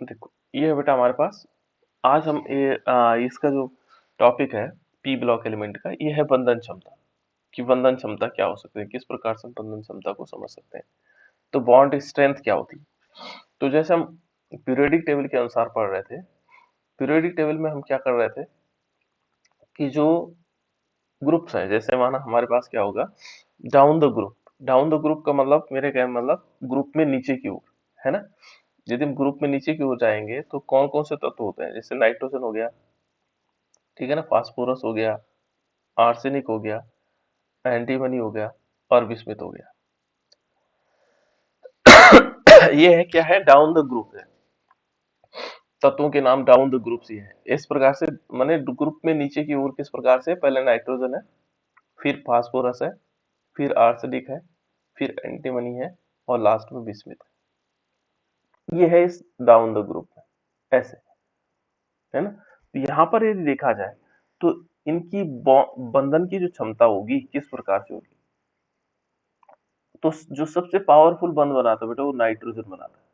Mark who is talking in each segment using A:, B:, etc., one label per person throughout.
A: देखो ये है बेटा हमारे पास। आज हम इसका जो टॉपिक है पी ब्लॉक एलिमेंट का, ये है बंधन क्षमता। कि बंधन क्षमता क्या हो सकती है, किस प्रकार से हम बंधन क्षमता को समझ सकते हैं। तो बॉन्ड स्ट्रेंथ क्या होती है। तो जैसे हम पीरियोडिक टेबल के अनुसार पढ़ रहे थे, पीरियोडिक टेबल में हम क्या कर रहे थे कि जो ग्रुप्स है, जैसे माना हमारे पास क्या होगा, down the group. Down the group का मतलब, मेरे कहने का मतलब ग्रुप में नीचे की ओर, है ना। यदि हम ग्रुप में नीचे की ओर जाएंगे तो कौन कौन से तत्व होते हैं, जैसे नाइट्रोजन हो गया, ठीक है ना, फास्फोरस हो गया, आर्सेनिक हो गया, एंटीमनी हो गया और विस्मित हो गया। ये है क्या है, डाउन द ग्रुप है। तत्वों के नाम डाउन द ग्रुप्स ही है। इस प्रकार से माने ग्रुप में नीचे की ओर किस प्रकार से, पहले नाइट्रोजन है, फिर फास्फोरस है, फिर आर्सेनिक है, फिर एंटीमनी है और लास्ट में विस्मित है। ये है इस डाउन द ग्रुप में, ऐसे, है ना। तो यहाँ पर यदि देखा जाए तो इनकी बंधन की जो क्षमता होगी किस प्रकार से होगी। तो जो सबसे पावरफुल बंध बनाता है बेटा वो नाइट्रोजन बनाता है,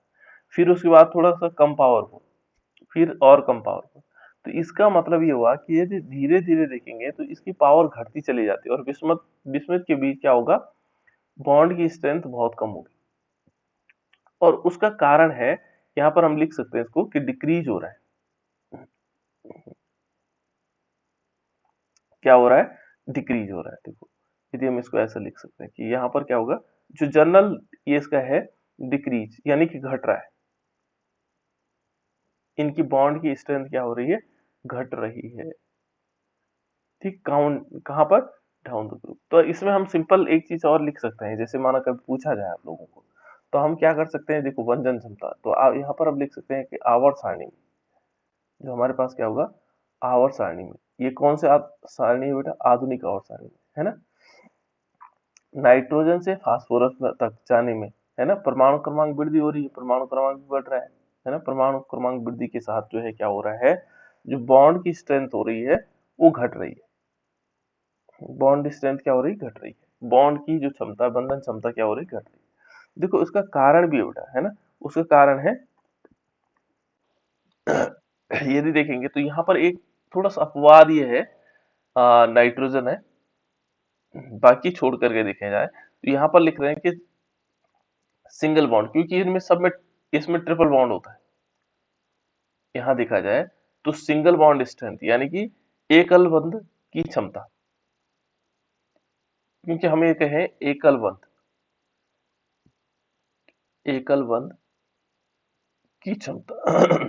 A: फिर उसके बाद थोड़ा सा कम पावरफुल, फिर और कम पावरफुल। तो इसका मतलब ये हुआ कि यदि धीरे धीरे देखेंगे तो इसकी पावर घटती चली जाती है और विस्मत विस्मित के बीच क्या होगा, बॉन्ड की स्ट्रेंथ बहुत कम होगी। और उसका कारण है, यहाँ पर हम लिख सकते हैं इसको कि डिक्रीज हो रहा है। क्या हो रहा है, डिक्रीज हो रहा है। देखो यदि हम इसको ऐसा लिख सकते हैं कि यहाँ पर क्या होगा, जो जनरल ये इसका है डिक्रीज, यानी कि घट रहा है। इनकी बॉन्ड की स्ट्रेंथ क्या हो रही है, घट रही है। ठीक, कहाँ पर, डाउन द ग्रुप। तो इसमें हम सिंपल एक चीज और लिख सकते हैं, जैसे माना कभी पूछा जाए आप लोगों को, तो हम क्या कर सकते हैं, देखो बंधन क्षमता, तो यहाँ पर हम लिख सकते हैं कि आवर्त सारणी में, जो हमारे पास क्या होगा, आवर्त सारणी में, ये कौन से सारणी है बेटा, आधुनिक आवर्त सारणी, है ना। नाइट्रोजन से फास्फोरस तक जाने में, है ना, परमाणु क्रमांक वृद्धि हो रही है, परमाणु क्रमांक भी बढ़ रहा है ना। परमाणु क्रमांक वृद्धि के साथ जो है क्या हो रहा है, जो बॉन्ड की स्ट्रेंथ हो रही है वो घट रही है। बॉन्ड स्ट्रेंथ क्या हो रही है, घट रही है। बॉन्ड की जो क्षमता, बंधन क्षमता क्या हो रही है, घट रही है। देखो उसका कारण भी है बेटा, है ना। उसका कारण है, यदि देखेंगे तो यहाँ पर एक थोड़ा सा अपवाद ये है, नाइट्रोजन है, बाकी छोड़ करके देखे जाए तो यहाँ पर लिख रहे हैं कि सिंगल बॉन्ड, क्योंकि इनमें सब में, इसमें ट्रिपल बॉन्ड होता है। यहाँ देखा जाए तो सिंगल बॉन्ड स्ट्रेंथ यानी कि एकल बंध की क्षमता, क्योंकि हमें ये कहे एकल बंध, एकल बंध की क्षमता,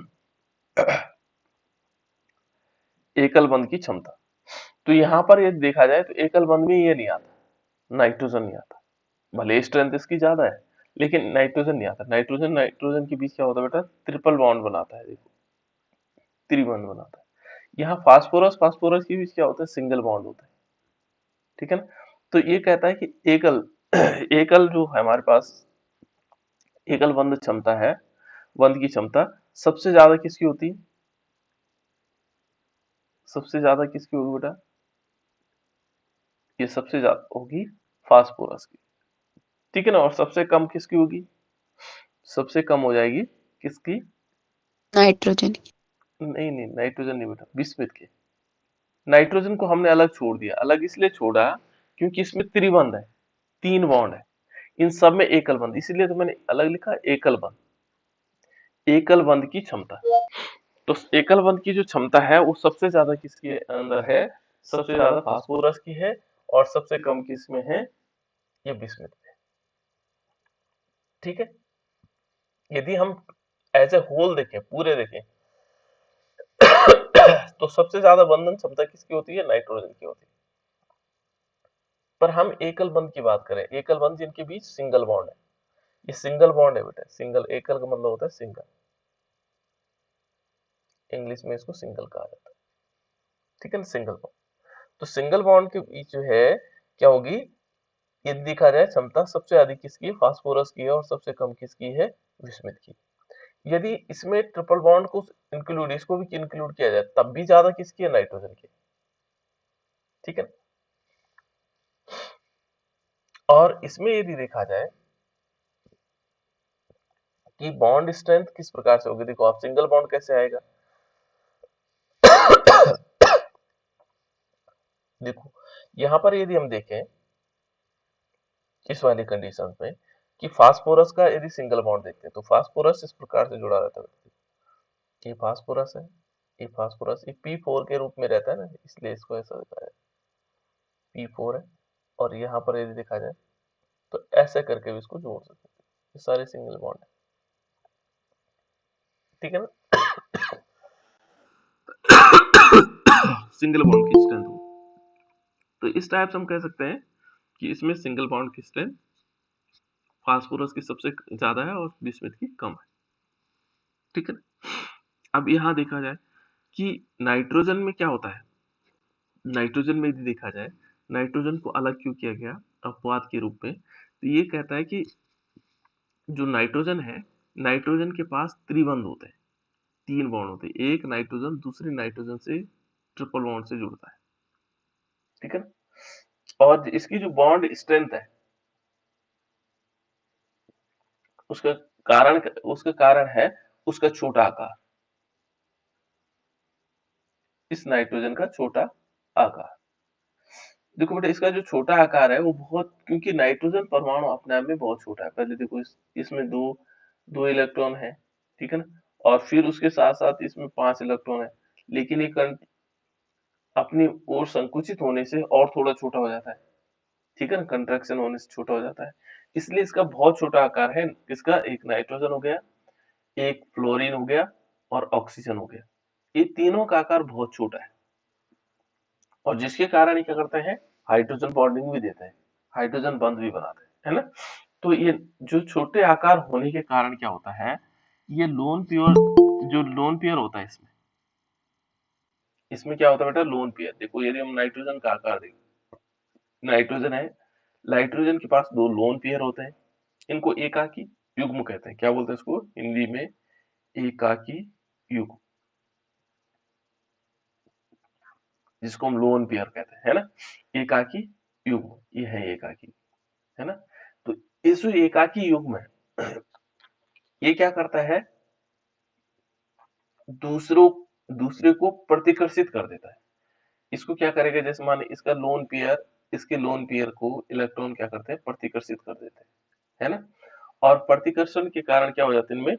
A: एकल बंध की क्षमता। तो यहाँ पर ये देखा जाए तो एकल बंध में ये नहीं आता, नाइट्रोजन नहीं आता। भले स्ट्रेंथ इसकी ज्यादा है लेकिन नाइट्रोजन नहीं आता। नाइट्रोजन नाइट्रोजन के बीच क्या होता है बेटा, ट्रिपल बॉन्ड बनाता है, देखो त्रिबंध बनाता है। यहाँ फास्फोरस फास्फोरस के बीच क्या होता है, सिंगल बॉन्ड होता है, ठीक है ना। तो ये कहता है कि एकल एकल जो है हमारे पास, एकल बंध क्षमता है, बंध की क्षमता सबसे ज्यादा किसकी होती है, सबसे ज्यादा किसकी होगी बेटा, ये सबसे ज्यादा होगी फास्फोरस की, ठीक है ना। और सबसे कम किसकी होगी, सबसे कम हो जाएगी किसकी,
B: नाइट्रोजन।
A: नहीं नहीं नाइट्रोजन नहीं बेटा, विस्मित की। नाइट्रोजन को हमने अलग छोड़ दिया, अलग इसलिए छोड़ा क्योंकि इसमें त्रिबंध है, तीन बॉन्ड है, इन सब में एकल बंध, इसीलिए तो मैंने अलग लिखा एकल बंध, एकल बंध की क्षमता। तो एकल बंध की जो क्षमता है वो सबसे ज्यादा किसके अंदर है, सबसे ज्यादा फास्फोरस की है और सबसे कम किसमें है, ये विस्मित में, ठीक है। यदि हम एज ए होल देखें, पूरे देखें, तो सबसे ज्यादा बंधन क्षमता किसकी होती है, नाइट्रोजन की होती है। पर हम एकल बंध की बात करें, एकल बंध जिनके बीच सिंगल बॉन्ड है, ये सिंगल बॉन्ड है बेटा, सिंगल, एकल का मतलब होता है सिंगल, इंग्लिश में इसको सिंगल कहा जाता है, ठीक है ना, सिंगल बॉन्ड। तो सिंगल बॉन्ड के बीच जो है क्या होगी, ये देखा जाए क्षमता सबसे अधिक किसकी है, फास्फोरस की है और सबसे कम किसकी है, विस्मित की। यदि इसमें ट्रिपल बॉन्ड को इंक्लूड, इसको भी इंक्लूड किया जाए तब भी ज्यादा किसकी है, नाइट्रोजन की, ठीक है। और इसमें यदि देखा जाए कि बॉन्ड स्ट्रेंथ किस प्रकार से होगी। देखो आप सिंगल बॉन्ड कैसे आएगा, देखो यहाँ पर यदि हम देखें इस वाली कंडीशन में कि फास्फोरस का यदि सिंगल बॉन्ड देखते हैं तो फास्फोरस इस प्रकार से जुड़ा रहता है, ये फास्फोरस है, ये फास्फोरस ये P4 के रूप में रहता है ना, इसलिए इसको ऐसा दिखाया है P4 है। और यहाँ पर यदि देखा जाए तो ऐसे करके भी इसको जोड़ सकते हैं, ये सारे सिंगल बॉन्ड है, ठीक है ना। सिंगल बॉन्ड की स्ट्रेंथ हो, तो इस टाइप से हम कह सकते हैं कि इसमें सिंगल बॉन्ड की स्ट्रेंथ फास्फोरस की सबसे ज्यादा है और बिस्मुथ की कम है, ठीक है ना। अब यहाँ देखा जाए कि नाइट्रोजन में क्या होता है, नाइट्रोजन में यदि देखा जाए नाइट्रोजन को अलग क्यों किया गया अपवाद के रूप में, तो ये कहता है कि जो नाइट्रोजन है, नाइट्रोजन के पास त्रिबंध होते हैं, 3 बॉन्ड होते हैं, एक नाइट्रोजन दूसरे नाइट्रोजन से ट्रिपल बॉन्ड से जुड़ता है, ठीक है ना। और इसकी जो बॉन्ड स्ट्रेंथ है उसका कारण है उसका छोटा आकार, इस नाइट्रोजन का छोटा आकार। देखो बेटा इसका जो छोटा आकार है वो बहुत, क्योंकि नाइट्रोजन परमाणु अपने आप में बहुत छोटा है। पहले देखो इसमें दो इलेक्ट्रॉन है, ठीक है ना, और फिर उसके साथ साथ इसमें 5 इलेक्ट्रॉन है, लेकिन ये अपनी ओर संकुचित होने से और थोड़ा छोटा हो जाता है, ठीक है ना, कंट्रैक्शन होने से छोटा हो जाता है, इसलिए इसका बहुत छोटा आकार है। इसका एक नाइट्रोजन हो गया, एक फ्लोरीन हो गया और ऑक्सीजन हो गया, ये तीनों का आकार बहुत छोटा है, और जिसके कारण ये क्या करते हैं, हाइड्रोजन बॉन्डिंग भी देते हैं, हाइड्रोजन बंध भी बनाते हैं, है ना। तो ये जो छोटे आकार होने के कारण क्या होता है, ये लोन पेयर होता है, इसमें क्या होता है बेटा, लोन पेयर। देखो यदि हम नाइट्रोजन का आकार देखें, नाइट्रोजन है, नाइट्रोजन के पास 2 लोन पेयर होते हैं, इनको एकाकी युग्म कहते हैं। क्या बोलते हैं इसको हिंदी में, एकाकी युग्म, जिसको हम लोन पेयर कहते हैं, है ना, एकाकी युग्म, ये है एकाकी, है ना। तो इस जो एकाकी युग्म है ये क्या करता है, दूसरों दूसरे को प्रतिकर्षित कर देता है। इसको क्या करेगा, जैसे माने इसका लोन पेयर इसके लोन पेयर को इलेक्ट्रॉन क्या करते हैं, प्रतिकर्षित कर देते हैं, है ना। और प्रतिकर्षण के कारण क्या हो जाता है, इनमें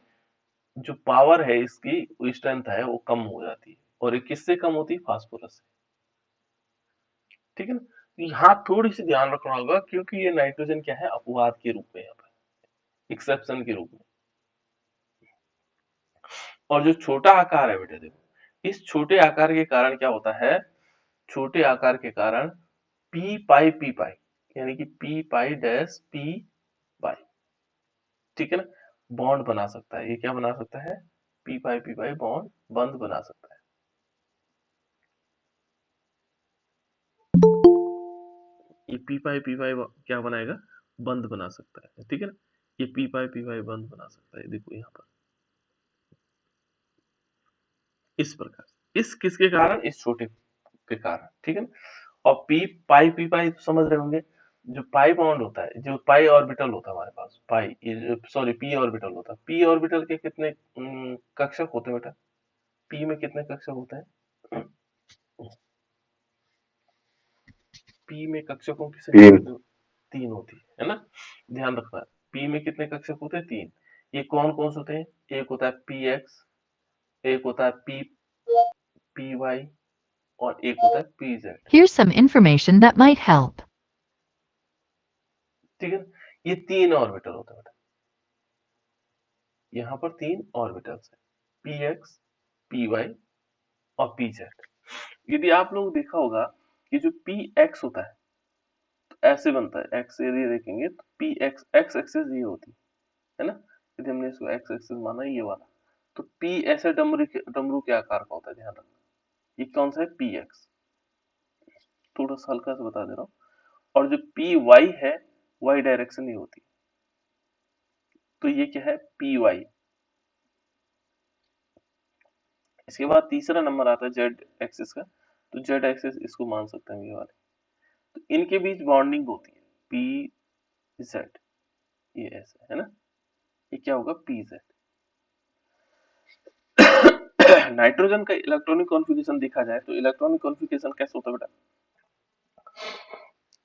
A: जो पावर है इसकी स्ट्रेंथ है वो कम हो जाती है, और ये किससे कम होती है, फास्फोरस से, ठीक है ना। तो यहाँ थोड़ी सी ध्यान रखना होगा, क्योंकि ये नाइट्रोजन क्या है, अपवाद के रूप में, यहाँ पर एक्सेप्शन के रूप में। और जो छोटा आकार है बेटे, देखो इस छोटे आकार के कारण क्या होता है, छोटे आकार के कारण पी पाई यानी कि पी पाई डैश पी पाई, ठीक है ना, बॉन्ड बना सकता है। ये क्या बना सकता है, पी पाई बॉन्ड बंद बना सकता है। ये पी पाई क्या बनाएगा, बंद बना सकता है, ठीक है ना। ये पी पाई बंद बना सकता है, देखो यहाँ पर इस प्रकार, इस किसके कारण, इस छोटे के कारण, ठीक है ना। और पी पाई तो समझ रहे होंगे, जो पाई बॉन्ड होता है, जो पाई ऑर्बिटल होता है हमारे पास, पाई ये सॉरी पी ऑर्बिटल होता है, पी ऑर्बिटल के कितने कक्षक होते हैं बेटा, पी में कितने कक्षक होते हैं, पी में कक्षकों की संख्या 3 होती है ना, ध्यान रखना। पी में कितने कक्षक होते हैं, 3। ये कौन कौन से होते हैं, एक होता है पी एक्स, एक होता है पी वाई, और एक होता है P Z,
C: Here's some information that might help.
A: ठीक है। ये 3 ऑर्बिटल होते हैं बेटा, यहाँ पर 3 ऑर्बिटल्स है, पी एक्स, पी वाई और पी जेड। यदि आप लोग देखा होगा कि जो पी एक्स होता है तो ऐसे बनता है, एक्स यदि देखेंगे तो पी एक्स एक्सिस ये होती है ना, यदि हमने इसको एक्स एक्सिस माना ये वाला, तो पी ऐसे डमरू के आकार का होता है, ध्यान रखना। ये कौन सा है, पी एक्स, थोड़ा सा हल्का से बता दे रहा हूँ। और जो पी वाई है, वाई डायरेक्शन ही होती है, तो ये क्या है, पी वाई। इसके बाद तीसरा नंबर आता है जेड एक्सिस का, तो जेड एक्सिस इसको मान सकते हैं ये वाले, तो इनके बीच बॉन्डिंग होती है पी जेड, ये ऐसा है ना, ये क्या होगा, पी जेड। नाइट्रोजन का इलेक्ट्रॉनिक कॉन्फ़िगरेशन देखा जाए तो इलेक्ट्रॉनिक कॉन्फ़िगरेशन कैसे होता है बेटा?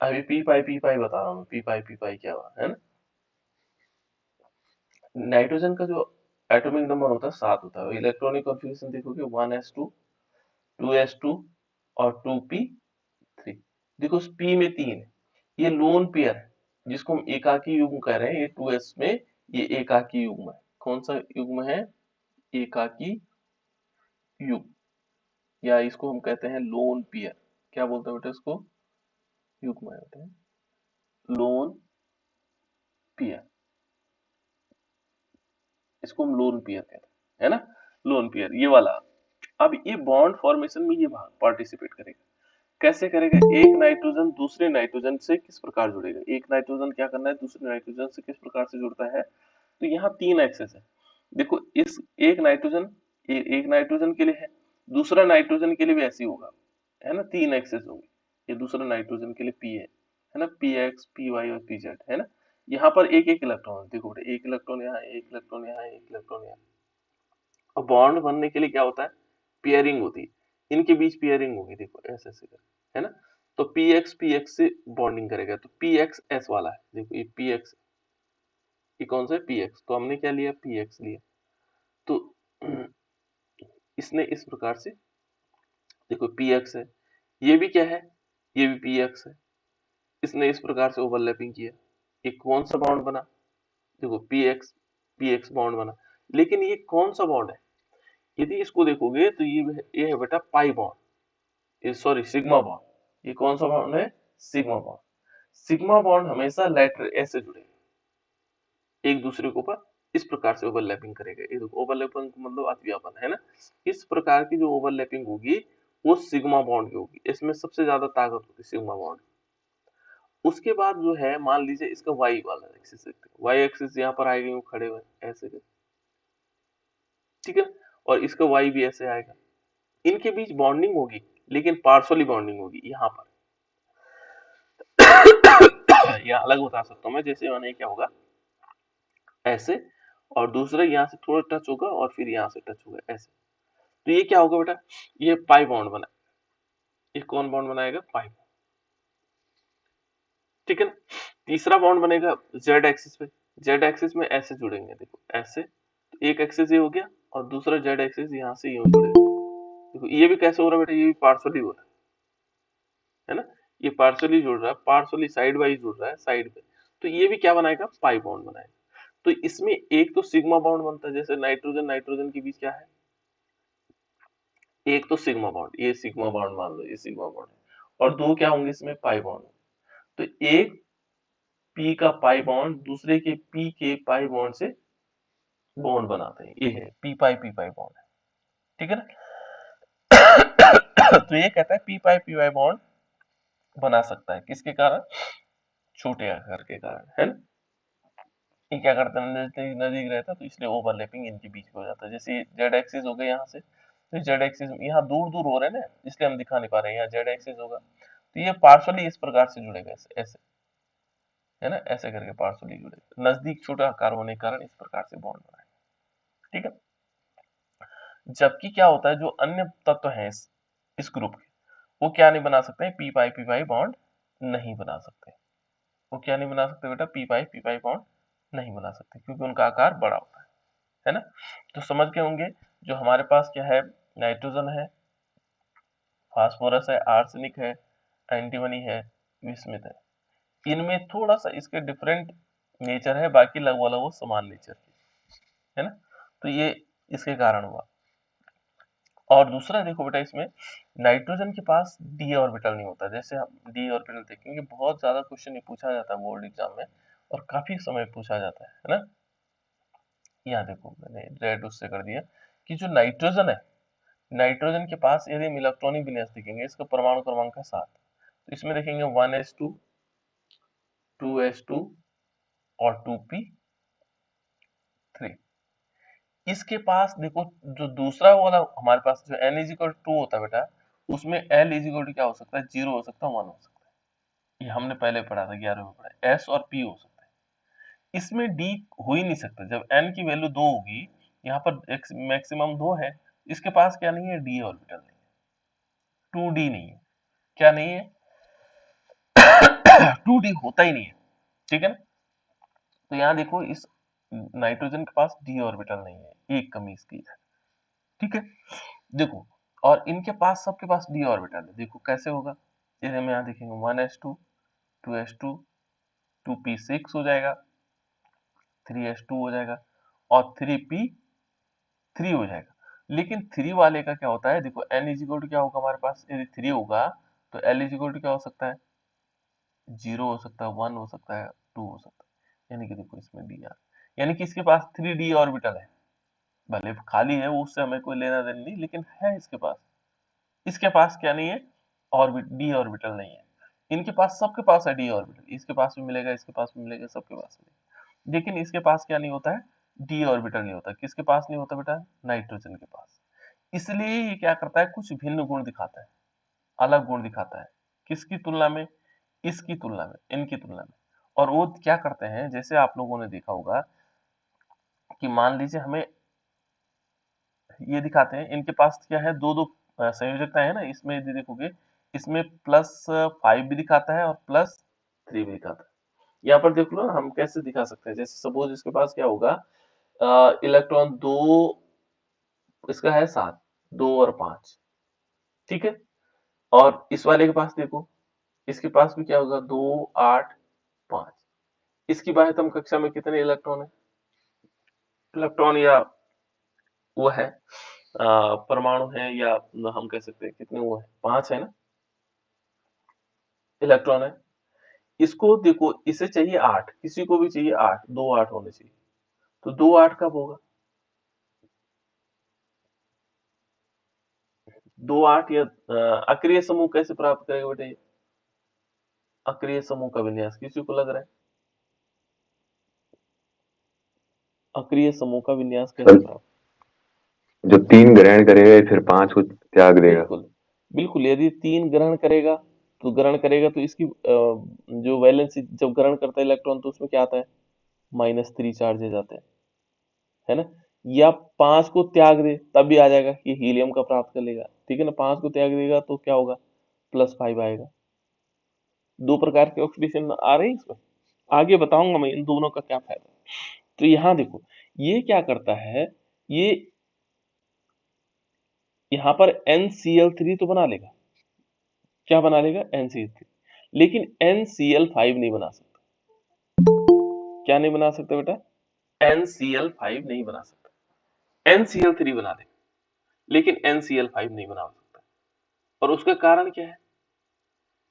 A: अभी पी पाई बता रहा हूँ, पी पाई क्या हुआ है ना। नाइट्रोजन का जो एटॉमिक नंबर होता है 7 होता है। इलेक्ट्रॉनिक कॉन्फ़िगरेशन देखोगे 1s2 2s2 और 2p3। देखो p में 3 है, ये लोन पेयर है जिसको हम एकाकी युग्म कह रहे हैं। ये 2s में ये एकाकी युग्म है। कौन सा युग्म है? एकाकी युग्म, या इसको हम कहते हैं लोन पेयर। क्या बोलते हैं बेटा इसको? युग्म है बेटा, लोन पेयर। इसको हम लोन पेयर कहते हैं, है ना, लोन पेयर ये वाला। अब ये बॉन्ड फॉर्मेशन में ये पार्टिसिपेट करेगा। कैसे करेगा? एक नाइट्रोजन दूसरे नाइट्रोजन से किस प्रकार जुड़ेगा? एक नाइट्रोजन क्या करना है, दूसरे नाइट्रोजन से किस प्रकार से जुड़ता है? तो यहाँ 3 एक्सेस है। देखो इस एक नाइट्रोजन, एक नाइट्रोजन के लिए है, दूसरा नाइट्रोजन के लिए भी ऐसे ही होगा, है ना, 3 एक्सेस होंगे। ये दूसरा नाइट्रोजन के लिए पी है ना, पी एक्स पी वाई और पी जेड, है ना। यहाँ पर एक एक इलेक्ट्रॉन, देखो बेटा एक इलेक्ट्रॉन यहाँ, एक इलेक्ट्रॉन यहाँ, एक इलेक्ट्रॉन यहाँ। और बॉन्ड बनने के लिए क्या होता है? पेयरिंग होती है, इनके बीच पेयरिंग होगी। देखो ऐसे ऐसे कर, है ना। तो पी एक्स से बॉन्डिंग करेगा, तो पी एक्स एस वाला है। देखो ये पी एक्स, ये कौन सा है? P x. तो हमने क्या लिया? पी एक्स लिया। तो इसने इस प्रकार से, देखो पी एक्स है, ये भी क्या है? ये भी पी एक्स है। इसने इस प्रकार से ओवरलैपिंग किया, एक कौन सा बॉन्ड बना? देखो पी एक्स बॉन्ड बना। लेकिन ये कौन सा बॉन्ड है? यदि इसको देखोगे तो ये है बेटा पाई बॉन्ड, ये सॉरी सिग्मा बॉन्ड। ये कौन सा बॉन्ड है? Sigma bond. सिग्मा बॉन्ड हमेशा लेटर एस से जुड़ेगा, एक दूसरे के ऊपर इस प्रकार से ओवरलैपिंग करेगा। ये देखो ओवरलैपिंग मतलब अतिव्यापन, है ना। इस प्रकार की जो ओवरलैपिंग होगी वो सिग्मा बॉन्ड की होगी। इसमें सबसे ज्यादा ताकत होती है सिग्मा बॉन्ड। उसके बाद जो है, मान लीजिए इसका वाई वाला एक्सिस, वाई एक्सिस यहाँ पर आएगा, यूं खड़े हुए ऐसे कर, ठीक है। और इसका वाई भी ऐसे आएगा। इनके बीच बॉन्डिंग होगी, लेकिन पार्शियली बॉन्डिंग होगी यहाँ पर। यहाँ अलग बता सकता हूँ मैं, जैसे मैंने क्या होगा ऐसे, और दूसरा यहाँ से थोड़ा टच होगा और फिर यहाँ से टच होगा ऐसे। तो ये क्या होगा बेटा? ये पाई बॉन्ड बना। ये कौन बॉन्ड बनाएगा? पाई, ठीक है ना। तीसरा बॉन्ड बनेगा जेड एक्सिस पे। जेड एक्सिस में ऐसे जुड़ेंगे, देखो ऐसे। तो एक एक्सिस ये हो गया और दूसरा जेड एक्सिस यहाँ से यूं जुड़ेगा। देखो ये भी कैसे हो रहा है बेटा? ये भी पार्शियली हो रहा है ना। ये पार्शियली जुड़ रहा है, पार्शियली साइड वाइज जुड़ रहा है साइड पे। तो ये भी क्या बनाएगा? पाई बॉन्ड बनाएगा। तो इसमें एक तो सिग्मा बॉन्ड बनता है, जैसे नाइट्रोजन नाइट्रोजन के बीच क्या है? एक तो सिग्मा बॉन्ड, ये सिग्मा बॉन्ड मान लो, ये सिग्मा बॉन्ड है। और दो क्या होंगे इसमें? Pi bond. तो एक पी का पाई बॉन्ड दूसरे के पी के पाई बॉन्ड से बॉन्ड बनाते हैं, ये है पी पाई बॉन्ड है, ठीक है ना। तो ये कहता है पी पाई बॉन्ड बना सकता है, किसके कारण? छोटे आकार के कारण, है ना। ये क्या करता है, नजदीक नजदीक रहता है तो इसलिए ओवरलैपिंग इनके बीच में हो जाता है। जैसे जेड एक्सिस हो गया यहाँ से, तो जेड एक्सिस यहाँ दूर दूर हो रहे हैं ना, इसलिए हम दिखा नहीं पा रहे हैं। यहाँ जेड एक्सिस होगा तो ये पार्शियली इस प्रकार से जुड़ेगा, ऐसे ऐसे, है ना, ऐसे करके पार्शियली जुड़ेगा। नजदीक छोटा आकार होने के कारण इस प्रकार से बॉन्ड बनाएगा, ठीक है। जबकि क्या होता है, जो अन्य तत्व हैं इस ग्रुप के, वो क्या नहीं बना सकते? पी पाई बॉन्ड नहीं बना सकते। वो क्या नहीं बना सकते बेटा? पी पाई बॉन्ड नहीं बना सकते, क्योंकि उनका आकार बड़ा होता है ना। तो समझ गए होंगे, जो हमारे पास क्या है, नाइट्रोजन है, फास्फोरस है, आर्सेनिक है, एंटीमनी है, विस्मित है। इनमें थोड़ा सा इसके डिफरेंट नेचर है, बाकी लगभग लगभग समान नेचर है ना। तो ये इसके कारण हुआ। और दूसरा देखो बेटा, इसमें नाइट्रोजन के पास डी ऑर्बिटल नहीं होता। जैसे हम डी ऑर्बिटल देखेंगे, बहुत ज्यादा क्वेश्चन ये पूछा जाता है बोर्ड एग्जाम में, और काफी समय पूछा जाता है ना। यहाँ देखो मैंने रेड उससे कर दिया कि जो नाइट्रोजन है, नाइट्रोजन के पास यदि हम इलेक्ट्रॉनिक विन्यास देखेंगे, इसका परमाणु क्रमांक है 7। तो इसमें देखेंगे 1s2 2s2 और 2p3। इसके पास देखो, जो दूसरा वाला हमारे पास जो n इज इक्वल 2 होता है बेटा, उसमें l इज इक्वल टू क्या हो सकता है? 0 हो सकता है, 1 हो सकता है। ये हमने पहले पढ़ा था, 11 में पढ़ा है। s और p हो सकता है, इसमें d हो ही नहीं सकता। जब n की वैल्यू 2 होगी यहाँ पर मैक्सिमम 2 है, इसके पास क्या नहीं है, डी ऑर्बिटल नहीं है, 2d नहीं है, क्या नहीं है 2d होता ही नहीं है, ठीक है ना। तो यहाँ देखो इस नाइट्रोजन के पास डी ऑर्बिटल नहीं है, एक कमी इसकी है, ठीक है। देखो और इनके पास सबके पास डी ऑर्बिटल है, देखो कैसे होगा, जैसे हम यहाँ देखेंगे 1s2 2s2 2p6 हो जाएगा, 3s2 हो जाएगा और 3p3 हो जाएगा। लेकिन 3 वाले का क्या होता है, देखो n इजिकल टू क्या होगा हमारे पास, यदि 3 होगा तो l इजिकल टू क्या हो सकता है, 0 हो सकता है, 1 हो सकता है, 2 हो सकता है, यानी कि देखो इसमें डी आर, यानी कि इसके पास 3d ऑर्बिटल है, भले खाली है वो, उससे हमें कोई लेना देना नहीं, लेकिन है इसके पास। इसके पास क्या नहीं है, डी ऑर्बिटल नहीं है। इनके पास सबके पास है डी ऑर्बिटल, इसके पास भी मिलेगा, इसके पास भी मिलेगा, सबके पास मिलेगा, लेकिन इसके पास क्या नहीं होता है, डी ऑर्बिटल नहीं होता। किसके पास नहीं होता बेटा, नाइट्रोजन के पास। इसलिए ये क्या करता है, कुछ भिन्न गुण दिखाता है, अलग गुण दिखाता है, किसकी तुलना में, इसकी तुलना में, इनकी तुलना में। और वो क्या करते हैं, जैसे आप लोगों ने देखा होगा कि मान लीजिए हमें ये दिखाते हैं, इनके पास क्या है, दो दो संयोजकता है ना, इसमें यदि देखोगे इसमें +5 भी दिखाता है और +3 भी दिखाता है। यहाँ पर देख लो ना, हम कैसे दिखा सकते हैं, जैसे सपोज इसके पास क्या होगा, इलेक्ट्रॉन 2, इसका है 7, 2 और 5, ठीक है। और इस वाले के पास देखो, इसके पास भी क्या होगा, 2 8 5। इसकी बाह्यतम कक्षा में कितने इलेक्ट्रॉन है, इलेक्ट्रॉन या वो है परमाणु है, या हम कह सकते हैं कितने वो है, 5 है ना इलेक्ट्रॉन है। इसको देखो, इसे चाहिए 8, किसी को भी चाहिए 8, 2 8 होने चाहिए, तो 2 8 कब होगा, 2 8 या अक्रिय समूह कैसे प्राप्त करेगा बेटा, ये अक्रिय समूह का विन्यास किसी को लग रहा है, अक्रिय समूह का विन्यास कैसे प्राप्त,
D: जो 3 ग्रहण करेगा फिर 5 को त्याग देगा।
A: बिल्कुल बिल्कुल, यदि 3 ग्रहण करेगा तो इसकी जो वैलेंसी, जब ग्रहण करता है इलेक्ट्रॉन तो उसमें क्या आता है, -3 चार्जेज आते हैं, है ना। या 5 को त्याग दे तब भी आ जाएगा, कि हीलियम का प्राप्त कर लेगा, ठीक है ना। 5 को त्याग देगा तो क्या होगा, +5 आएगा। दो प्रकार के ऑक्सीडेशन आ रहे हैं इसमें, आगे बताऊंगा मैं इन दोनों का क्या फायदा है। तो यहाँ देखो ये क्या करता है, ये यहाँ पर NCl3 तो बना लेगा, क्या बना लेगा, NCl3, लेकिन NCl5 नहीं बना सकता। क्या नहीं बना सकता बेटा, NCl5 नहीं बना सकता। NCl3 बना देगा, लेकिन NCl5 नहीं बना सकता। और उसका कारण क्या है,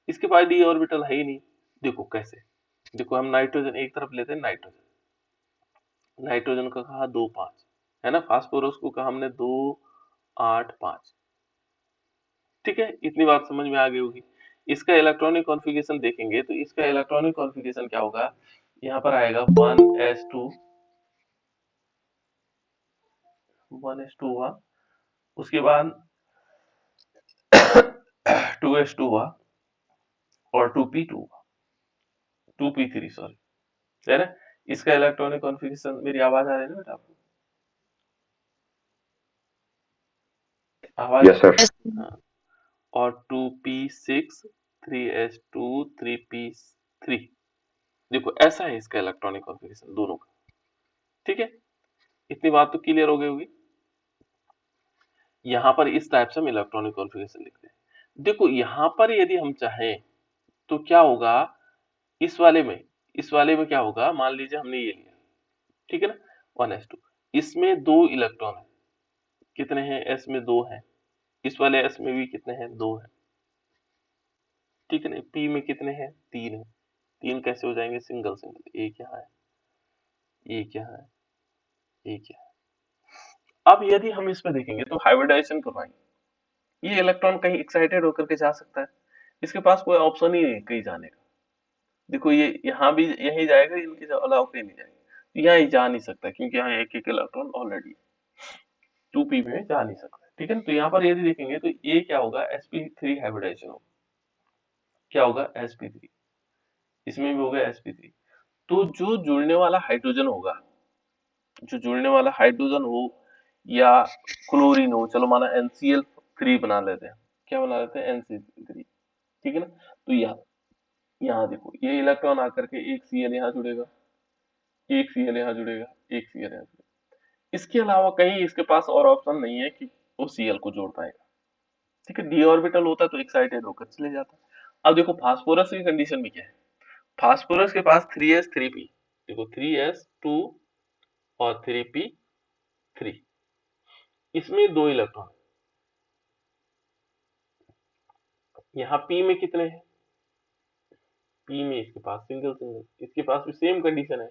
A: इसके पास डी ऑर्बिटल है ही नहीं। देखो कैसे, देखो हम नाइट्रोजन एक तरफ लेते हैं, नाइट्रोजन का कहा 2 5 है ना, फास्फोरस को कहा हमने 2 8 5, ठीक है। इतनी बात समझ में आ गई होगी। इसका इलेक्ट्रॉनिक कॉन्फ़िगरेशन देखेंगे तो इसका इलेक्ट्रॉनिक कॉन्फ़िगरेशन क्या होगा, यहाँ पर आएगा 1s2 हुआ, उसके बाद 2s2 हुआ और 2p2 हुआ, 2p3 सॉरी, है ना। इसका इलेक्ट्रॉनिक कॉन्फ़िगरेशन, मेरी आवाज आ रही है ना बेटा आपको, आवाज
D: यस सर।
A: हाँ। और 2p6 3s2 3p3, देखो ऐसा है इसका इलेक्ट्रॉनिक कॉन्फ़िगरेशन दोनों का, ठीक है। इतनी बात तो क्लियर हो गई होगी। यहाँ पर इस टाइप से हम इलेक्ट्रॉनिक कॉन्फ़िगरेशन लिखते हैं। देखो यहाँ पर यदि हम चाहें तो क्या होगा, इस वाले में क्या होगा, मान लीजिए हमने ये लिया, ठीक है ना, 1s2, इसमें 2 इलेक्ट्रॉन है, कितने हैं, s में 2 है, इस वाले s में भी कितने हैं, 2 है, ठीक है ना। p में कितने हैं, 3 है, 3 कैसे हो जाएंगे, सिंगल सिंगल, एक यहाँ है, एक यहाँ है, एक यहाँ है। अब यदि हम इसमें देखेंगे तो हाइब्रिडाइजेशन करवाएंगे, ये इलेक्ट्रॉन कहीं एक्साइटेड होकर के जा सकता है, इसके पास कोई ऑप्शन ही नहीं है कहीं जाने का। देखो ये यहाँ भी यही जाएगा, इनके अलावा कहीं नहीं जाएगा, तो यहाँ ही जा नहीं सकता, क्योंकि यहाँ एक एक इलेक्ट्रॉन ऑलरेडी 2p में जा नहीं सकता, ठीक है ना। तो यहाँ पर यदि देखेंगे तो ये क्या होगा, sp3 हाइब्रिडाइजेशन होगा, क्या होगा, sp3, इसमें भी होगा sp3। तो जो जुड़ने वाला हाइड्रोजन होगा, जो जुड़ने वाला हाइड्रोजन हो या क्लोरीन हो, चलो माना NCl3 बना लेते हैं, क्या बना लेते हैं, NCl3, ठीक है ना। तो यहाँ देखो ये इलेक्ट्रॉन आकर के एक Cl यहाँ जुड़ेगा, एक Cl यहाँ जुड़ेगा, एक Cl यहाँ जुड़ेगा। इसके अलावा कहीं इसके पास और ऑप्शन नहीं है कि वो Cl को जोड़ पाएगा, ठीक है। डी ऑर्बिटल होता तो एक्साइटेड होकर चले जाता। अब देखो फास्फोरस की कंडीशन में क्या है, फास्फोरस के पास 3s 3p, देखो 3s2 और 3p3, इसमें 2 इलेक्ट्रॉन, यहाँ p में कितने हैं, p में इसके पास सिंगल सिंगल, इसके पास भी सेम कंडीशन है,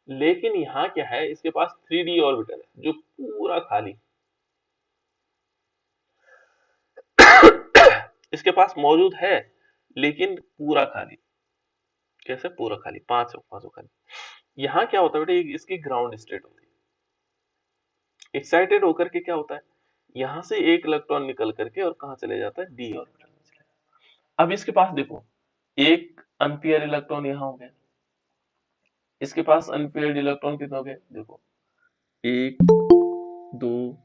A: लेकिन यहाँ क्या है, इसके पास 3d ऑर्बिटल है जो पूरा खाली, इसके पास मौजूद है लेकिन पूरा खाली, कैसे पूरा खाली, पांचों खाली। यहाँ क्या होता है बेटा, इसकी ग्राउंड स्टेट होती है, एक्साइटेड होकर के क्या होता है, यहाँ से एक इलेक्ट्रॉन निकल करके और कहाँ चले जाता है, डी ऑर्बिटल में चले जाता है। अब इसके पास देखो एक अनपेयर इलेक्ट्रॉन यहाँ हो गया, इसके पास अनपेयर्ड इलेक्ट्रॉन कितने हो गए, देखो 1 2,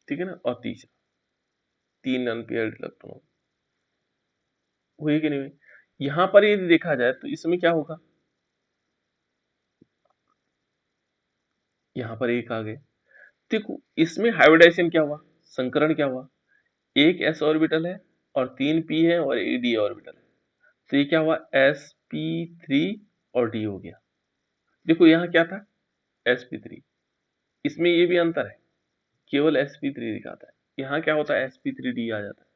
A: ठीक है ना, और तीसरा 3 अनपेयर्ड इलेक्ट्रॉन हुए कि नहीं हुए। यहाँ पर यदि देखा जाए तो इसमें क्या होगा, यहाँ पर एक आ गए, देखो इसमें हाइब्रिडाइजेशन क्या हुआ, संकरण क्या हुआ, एक s ऑर्बिटल है और 3 p है और एक d ऑर्बिटल है, तो ये क्या हुआ, sp3 और d हो गया। देखो यहाँ क्या था, sp3, इसमें ये भी अंतर है, केवल sp3 दिखाता है, यहाँ क्या होता है, sp3d आ जाता है,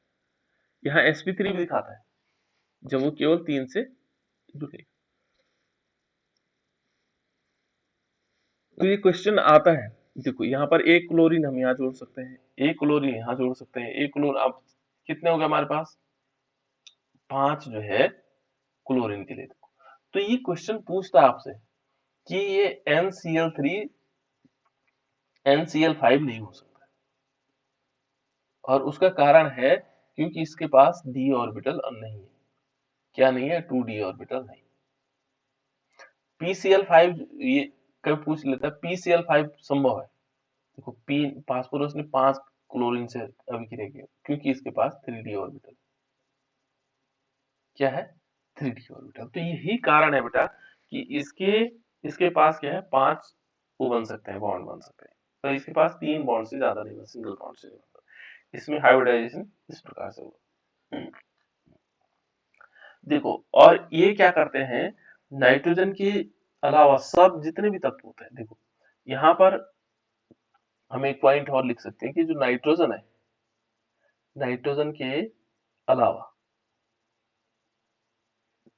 A: यहाँ sp3 भी दिखाता है जब वो केवल 3 से जुड़ेगा। तो ये क्वेश्चन आता है, देखो यहाँ पर एक क्लोरीन हम यहाँ जोड़ सकते हैं, एक क्लोरीन यहाँ जोड़ सकते हैं, एक क्लोरीन, अब कितने हो गए हमारे पास, 5 जो है क्लोरीन के लिए। तो ये क्वेश्चन पूछता है आपसे कि ये NCl3 NCl5 नहीं हो सकता, और उसका कारण है क्योंकि इसके पास d ऑर्बिटल नहीं है, क्या नहीं है, 2d ऑर्बिटल नहीं। PCl5 ये कभी पूछ लेता है, PCl5 संभव है, देखो p फास्फोरस ने 5 क्लोरीन से अभिक्रिया किया क्योंकि इसके पास 3d ऑर्बिटल, क्या है, 3d ऑर्बिटल। तो यही कारण है बेटा कि इसके पास क्या है, 5 वो बन सकते हैं, बॉन्ड बन सकते हैं, तो इसके पास 3 बॉन्ड से ज्यादा नहीं, सिंगल बॉन्ड से ज्यादा। इसमें हाइब्रिडाइजेशन इस प्रकार से होगा। देखो और ये क्या करते हैं, नाइट्रोजन के अलावा सब जितने भी तत्व होते हैं, देखो यहाँ पर हम एक पॉइंट और लिख सकते हैं कि जो नाइट्रोजन है, नाइट्रोजन के अलावा,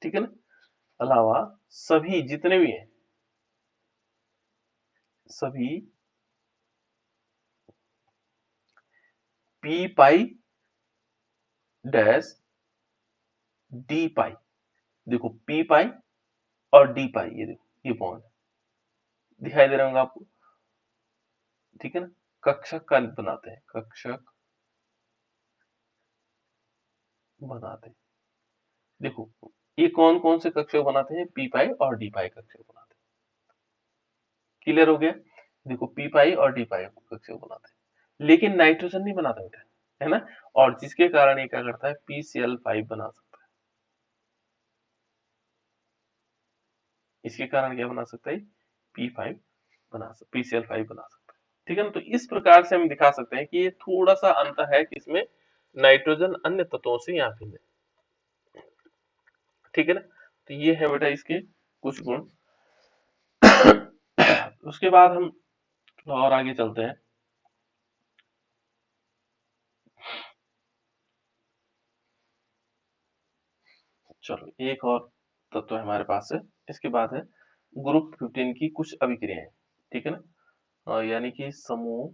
A: ठीक है ना, अलावा सभी जितने भी हैं, सभी p पाई डैश d पाई, देखो p पाई और d पाई, ये देखो ये बॉन्ड दिखाई दे रहा होगा आपको, ठीक है ना, कक्षक का बनाते हैं, कक्षक बनाते हैं। देखो ये कौन कौन से कक्षक बनाते हैं, p पाई और d पाई कक्षक बनाते हैं, क्लियर हो गया। देखो p पाई और d पाई कक्षक बनाते हैं, लेकिन नाइट्रोजन नहीं बनाता बेटा, है ना, और जिसके कारण ये क्या करता है, PCl5 बना सकता है, इसके कारण क्या बना सकता है, P5 PCl5 बना सकता है, ठीक है ना। तो इस प्रकार से हम दिखा सकते हैं कि ये थोड़ा सा अंतर है कि इसमें नाइट्रोजन अन्य तत्वों से यहाँ भिन्न है, ठीक है ना। तो ये है बेटा इसके कुछ गुण। उसके बाद हम थोड़ा और आगे चलते हैं, चलो एक और तत्व है हमारे पास है, इसके बाद है ग्रुप 15 की कुछ अभिक्रियाएं, ठीक है ना, यानी कि समूह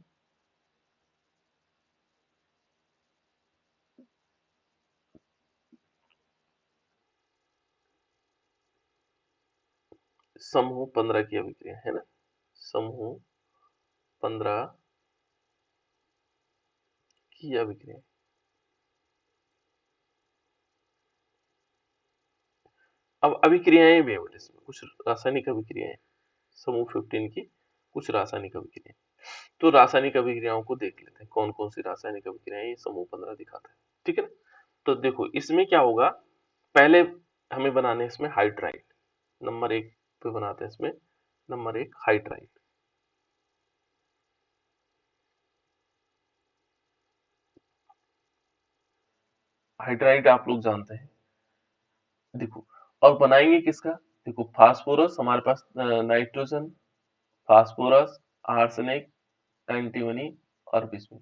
A: 15 की अभिक्रिया, है ना, समूह 15 की अभिक्रिया। अब अभिक्रियाएं भी है बेटे, इसमें कुछ रासायनिक अभिक्रियाएं समूह 15 की कुछ रासायनिक अभिक्रियाएं। तो रासायनिक अभिक्रियाओं को देख लेते हैं, कौन कौन सी रासायनिक अभिक्रियाएं ये समूह 15 दिखाता है। ठीक है ना। तो देखो इसमें क्या होगा, पहले हमें बनाने इसमें हाइड्राइड, नंबर 1 पे बनाते हैं इसमें, नंबर 1 हाइड्राइड। हाइड्राइड आप लोग जानते हैं, देखो और बनाएंगे किसका, देखो फास्फोरस हमारे पास, नाइट्रोजन, फास्फोरस, आर्सेनिक, एंटीमनी और बिस्मुथ।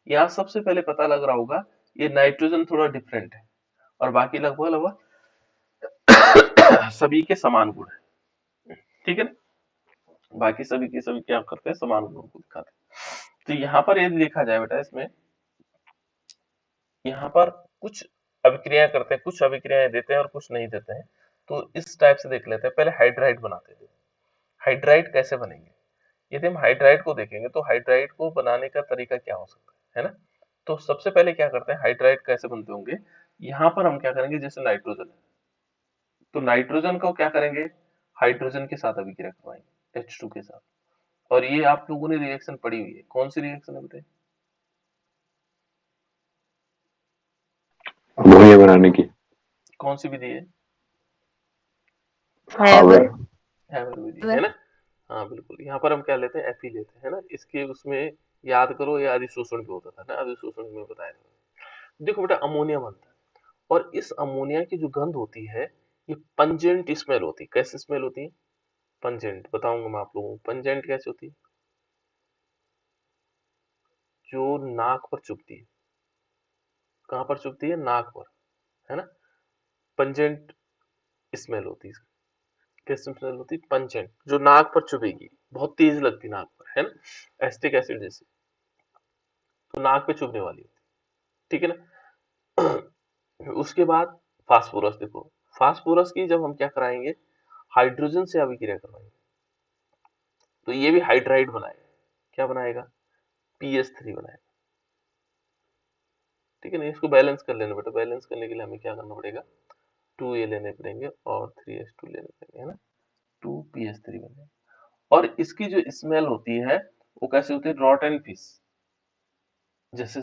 A: यहाँ सबसे पहले पता लग रहा होगा ये नाइट्रोजन थोड़ा डिफरेंट है और बाकी लगभग लगभग सभी के समान गुण है। ठीक है ना, बाकी सभी के सभी क्या करते हैं, समान गुणों को दिखाते हैं। तो यहाँ पर यदि देखा जाए बेटा, इसमें यहाँ पर कुछ अभिक्रियाएं करते हैं, कुछ अभिक्रियाएं देते हैं और कुछ नहीं देते हैं। तो इस टाइप से देख लेते हैं, पहले हाइड्राइड बनाते हैं। हाइड्राइड कैसे बनेंगे, यदि हम हाइड्राइड को देखेंगे तो हाइड्राइड को बनाने का तरीका क्या हो सकता है ना। तो सबसे पहले क्या करते हैं, हाइड्राइड कैसे बनते होंगे, यहाँ पर हम क्या करेंगे, जैसे नाइट्रोजन है तो नाइट्रोजन को क्या करेंगे, हाइड्रोजन के साथ अभिक्रिया करवाएंगे H2 के साथ। और ये आप लोगों ने रिएक्शन पढ़ी हुई है, कौन सी रिएक्शन है बताइए,
D: अमोनिया बनाने की।
A: कौन सी विधि है,
D: हावर।
A: हैबर विधि है ना। हाँ बिल्कुल, यहाँ पर हम क्या लेते हैं, Fe लेते हैं ना। इसके उसमें याद करो, ये अधिशोषण भी होता था ना, अधिशोषण में बताया था। देखो बेटा अमोनिया बनता है और इस अमोनिया की जो गंध होती है ये पंजेंट स्मेल होती है। कैसे स्मेल होती है, पंजेंट बताऊंगा मैं आप लोगों को। पंजेंट कैसे होती है, जो नाक पर चुभती है। कहाँ पर चुभती है, नाक पर, है ना। पंजेंट स्मेल होती है, कैसे स्मेल होती है, पंजेंट, जो नाक पर चुभेगी, बहुत तेज लगती नाक पर, है ना, एसिटिक एसिड जैसे, तो नाक पे चुभने वाली होती है। ठीक है ना। उसके बाद फास्फोरस, देखो फास्फोरस की जब हम क्या कराएंगे, हाइड्रोजन से अभिक्रिया करवाएंगे तो ये भी हाइड्राइड बनाएगा। क्या बनाएगा, PS3 बनाएगा। ठीक है ना, इसको बैलेंस कर लेना बेटा। बैलेंस करने के लिए हमें क्या करना पड़ेगा, 2A लेने पड़ेंगे और 3H2 लेने पड़ेंगे, है ना, 2PS3 बनेगा। और इसकी जो स्मेल होती है वो कैसे होती है, रॉटन फिश जैसे,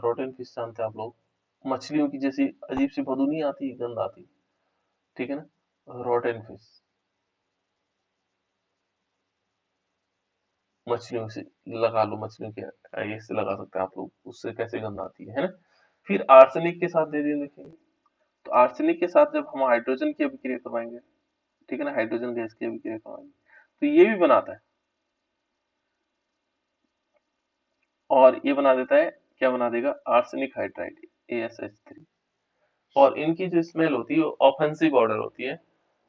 A: रॉटन फिश जानते हैं आप लोग, मछलियों की जैसी अजीब सी बदबू नहीं आती, गंध आती। ठीक है ना, रॉटन फिश, मछलियों से लगा लो, मछलियों के ये से लगा सकते हैं आप लोग, उससे कैसे गंध आती है ना। फिर आर्सेनिक के साथ दे दिए देखेंगे, तो आर्सेनिक के साथ जब हम हाइड्रोजन की अभिक्रिया करवाएंगे, ठीक है ना, हाइड्रोजन गैस की अभिक्रिया करवाएंगे तो ये भी बनाता है और ये बना देता है, क्या बना देगा, आर्सेनिक हाइड्राइड AsH3। और इनकी जो स्मेल होती है वो ऑफेंसिव ऑर्डर होती है,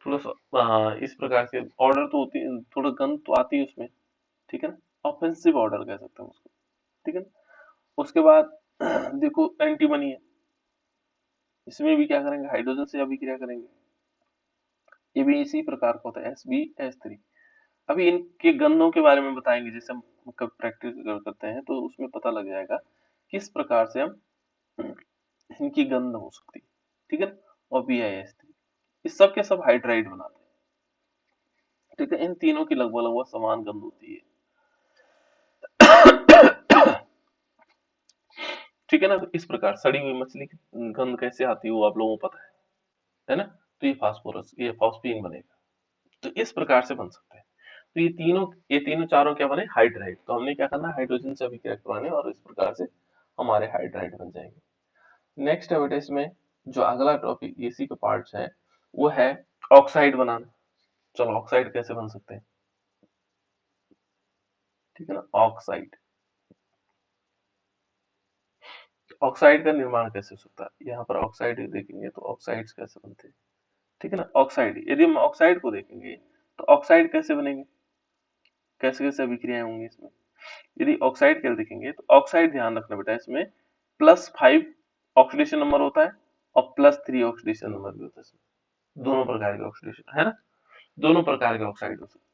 A: थोड़ा सा इस प्रकार से ऑर्डर तो होती है, थोड़ा गंध तो आती है उसमें। ठीक है ना, ऑफेंसिव ऑर्डर कह सकते हैं उसको। ठीक है ना। उसके बाद देखो एंटीमनी है, इसमें भी क्या करेंगे, हाइड्रोजन से अभिक्रिया करेंगे, ये भी इसी प्रकार का होता है SbH3। अभी इनके गंधों के बारे में बताएंगे, जैसे हम कब प्रैक्टिस करते हैं तो उसमें पता लग जाएगा किस प्रकार से हम इनकी गंध हो सकती है। ठीक है ना, और BiH3, इस सब के सब हाइड्राइड बनाते हैं। ठीक है, इन तीनों की लगभग लगभग समान गंध होती है। ठीक है ना, तो इस प्रकार सड़ी हुई मछली की गंध कैसे आती है वो आप लोगों को पता है ना। तो ये फास्फोरस, ये फॉस्फीन बनेगा, तो इस प्रकार से बन सकते हैं। तो ये तीनों चारों क्या बने, हाइड्राइड। तो हमने क्या करना है, हाइड्रोजन से अभिक्रिया करवाने और इस प्रकार से हमारे हाइड्राइड बन जाएंगे। नेक्स्ट है बेटा इसमें जो अगला टॉपिक इसी का पार्ट है वो है ऑक्साइड बनाना। चलो ऑक्साइड कैसे बन सकते हैं, ठीक है ना, ऑक्साइड, ऑक्साइड का निर्माण कैसे हो सकता है, यहाँ पर ऑक्साइड देखेंगे तो ऑक्साइड्स कैसे बनते हैं। ठीक है ना, ऑक्साइड, यदि हम ऑक्साइड को देखेंगे तो ऑक्साइड कैसे बनेंगे, कैसे कैसे अभिक्रियाएं होंगी इसमें। यदि ऑक्साइड के देखेंगे तो ऑक्साइड, ध्यान रखना बेटा, इसमें +5 ऑक्सीडेशन नंबर होता है और +3 ऑक्सीडेशन नंबर भी होता है इसमें। दोनों प्रकार के ऑक्सीडेशन, है ना, दोनों प्रकार के ऑक्साइड होते हैं,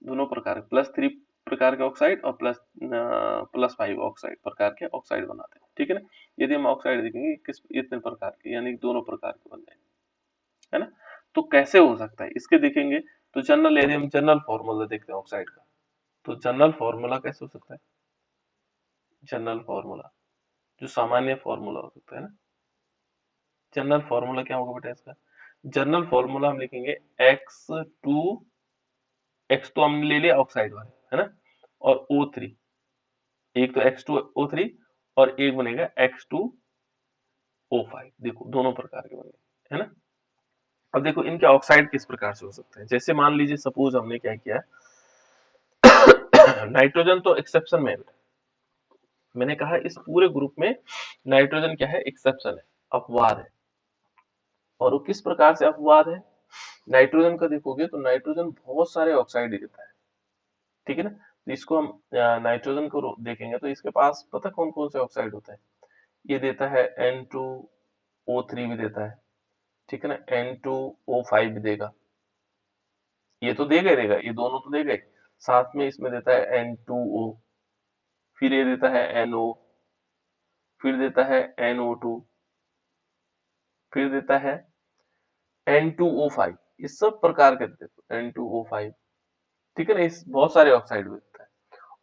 A: दोनों प्रकार, +3 प्रकार के ऑक्साइड और +5 ऑक्साइड प्रकार के ऑक्साइड बनाते हैं। ठीक है ना, यदि हम ऑक्साइड देखेंगे किस इतने प्रकार के, यानी दोनों प्रकार के बन जाएंगे, है ना। तो कैसे हो सकता है इसके देखेंगे तो जनरल, यदि हम जनरल फॉर्मूला देखते हैं ऑक्साइड का, तो जनरल फॉर्मूला कैसे हो सकता है? जनरल फॉर्मूला जो सामान्य फॉर्मूला हो सकता है ना, जनरल फॉर्मूला क्या होगा बेटा इसका? जनरल फॉर्मूला हम लिखेंगे एक्स तो हमने ले लिया ऑक्साइड वाले, है ना, और O3, एक तो X2O3 और एक बनेगा X2O5। देखो दोनों प्रकार के बनेंगे, है ना। अब देखो इनके ऑक्साइड किस प्रकार से हो सकते हैं। जैसे मान लीजिए सपोज हमने क्या किया, नाइट्रोजन तो एक्सेप्शन में है। मैंने कहा इस पूरे ग्रुप में नाइट्रोजन क्या है? एक्सेप्शन है, अपवाद है। और वो किस प्रकार से अपवाद है? नाइट्रोजन का देखोगे तो नाइट्रोजन बहुत सारे ऑक्साइड देता है, ठीक है ना। तो इसको हम नाइट्रोजन को देखेंगे तो इसके पास पता कौन कौन से ऑक्साइड होते हैं। ये देता है N2O3 भी देता है, ठीक है ना, N2O5 भी देगा, ये तो देगा ही देगा, ये दोनों तो देगा ही। साथ में इसमें देता है N2O, फिर ये देता है NO, फिर देता है NO2, फिर देता है N2O5। इस सब प्रकार के देखो N2O5, ठीक है ना, इस बहुत सारे ऑक्साइड देता है।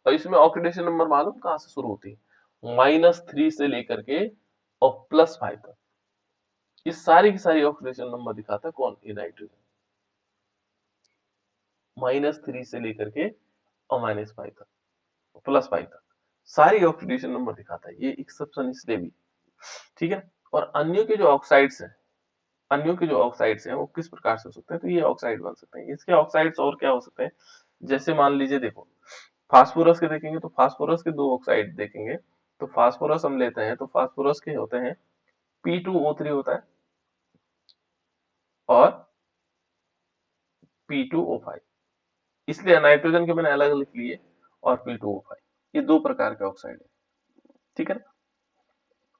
A: और इसमें ऑक्सीडेशन नंबर मालूम कहाँ से शुरू होती है? -3 से लेकर के और +5 तक। ये सारी की सारी ऑक्सीडेशन नंबर दिखाता है कौन? ये नाइट्रोजन। -3 से लेकर के और -5 तक, +5 तक सारी ऑक्सीडेशन नंबर दिखाता है। ये एक्सेप्शन इसलिए भी, ठीक है। और अन्यों के जो ऑक्साइड्स हैं, अन्यों के जो ऑक्साइड्स हैं वो किस प्रकार से हो सकते हैं? तो ये ऑक्साइड बन सकते हैं। इसके ऑक्साइड्स और क्या हो सकते हैं? जैसे मान लीजिए देखो फास्फोरस के देखेंगे तो फास्फोरस के दो ऑक्साइड देखेंगे तो फास्फोरस हम लेते हैं तो फास्फोरस के होते हैं P2O3 होता है और P2O5। इसलिए नाइट्रोजन के मैंने अलग लिख लिए और P2O5, ये दो प्रकार के ऑक्साइड है, ठीक है ना।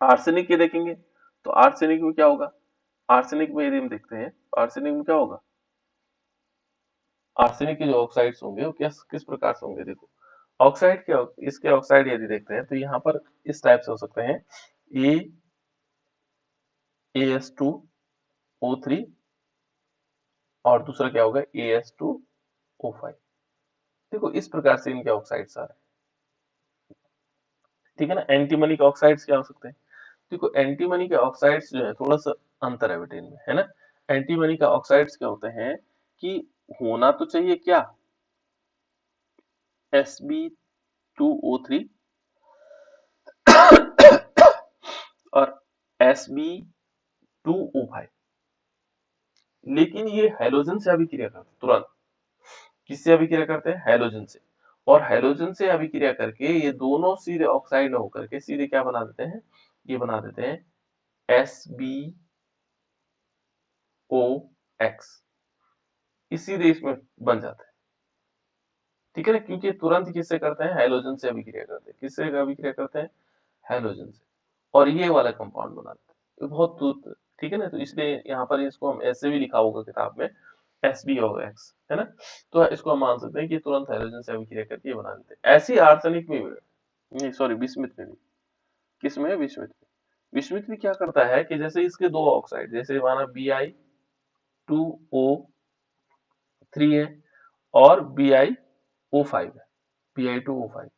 A: आर्सेनिक के देखेंगे तो आर्सेनिक में क्या होगा? आर्सेनिक में यदि हम देखते हैं आर्सेनिक में क्या होगा? आर्सेनिक के जो ऑक्साइड्स होंगे वो किस प्रकार से होंगे? देखो ऑक्साइड के इसके ऑक्साइड यदि देखते हैं तो यहाँ पर इस टाइप से हो सकते हैं, AS2O3 और दूसरा क्या होगा? AS2O5। देखो इस प्रकार से इनके ऑक्साइड्स आ रहे हैं, ठीक है ना। एंटीमनी के ऑक्साइड्स क्या हो सकते हैं? देखो एंटीमनी के ऑक्साइड्स जो है थोड़ा सा अंतर है बेटे इनमें, है ना। एंटीमनी का ऑक्साइड्स क्या होते हैं कि होना तो चाहिए क्या? Sb2O3 और Sb2O5, लेकिन ये हैलोजन से अभिक्रिया करते हैं तुरंत। किससे अभिक्रिया करते हैं? हैलोजन से। और हैलोजन से अभिक्रिया करके ये दोनों सीधे ऑक्साइड न होकर के सीधे क्या बना देते हैं? ये बना देते हैं SbOX, सीधे इसमें बन जाता है, ठीक है ना। क्योंकि तुरंत किससे करते हैं? हैलोजन से अभिक्रिया करते हैं। किससे अभिक्रिया करते हैं? हैलोजन से। और ये वाला कंपाउंड बनाते हैं, ये बहुत, ठीक है ना। तो इसलिए यहाँ पर इसको हम ऐसे भी लिखा होगा किताब में SbOX, है ना। तो इसको हम मान सकते हैं कि तुरंत हैलोजन से अभिक्रिया करके ये बना देते हैं। ऐसी आर्सेनिक में नहीं, सॉरी, विस्मित में भी। किसमें है? विस्मित में। विस्मित भी क्या करता है कि जैसे इसके दो ऑक्साइड, जैसे माना Bi2O3 है और BiO5 है, Bi2O5,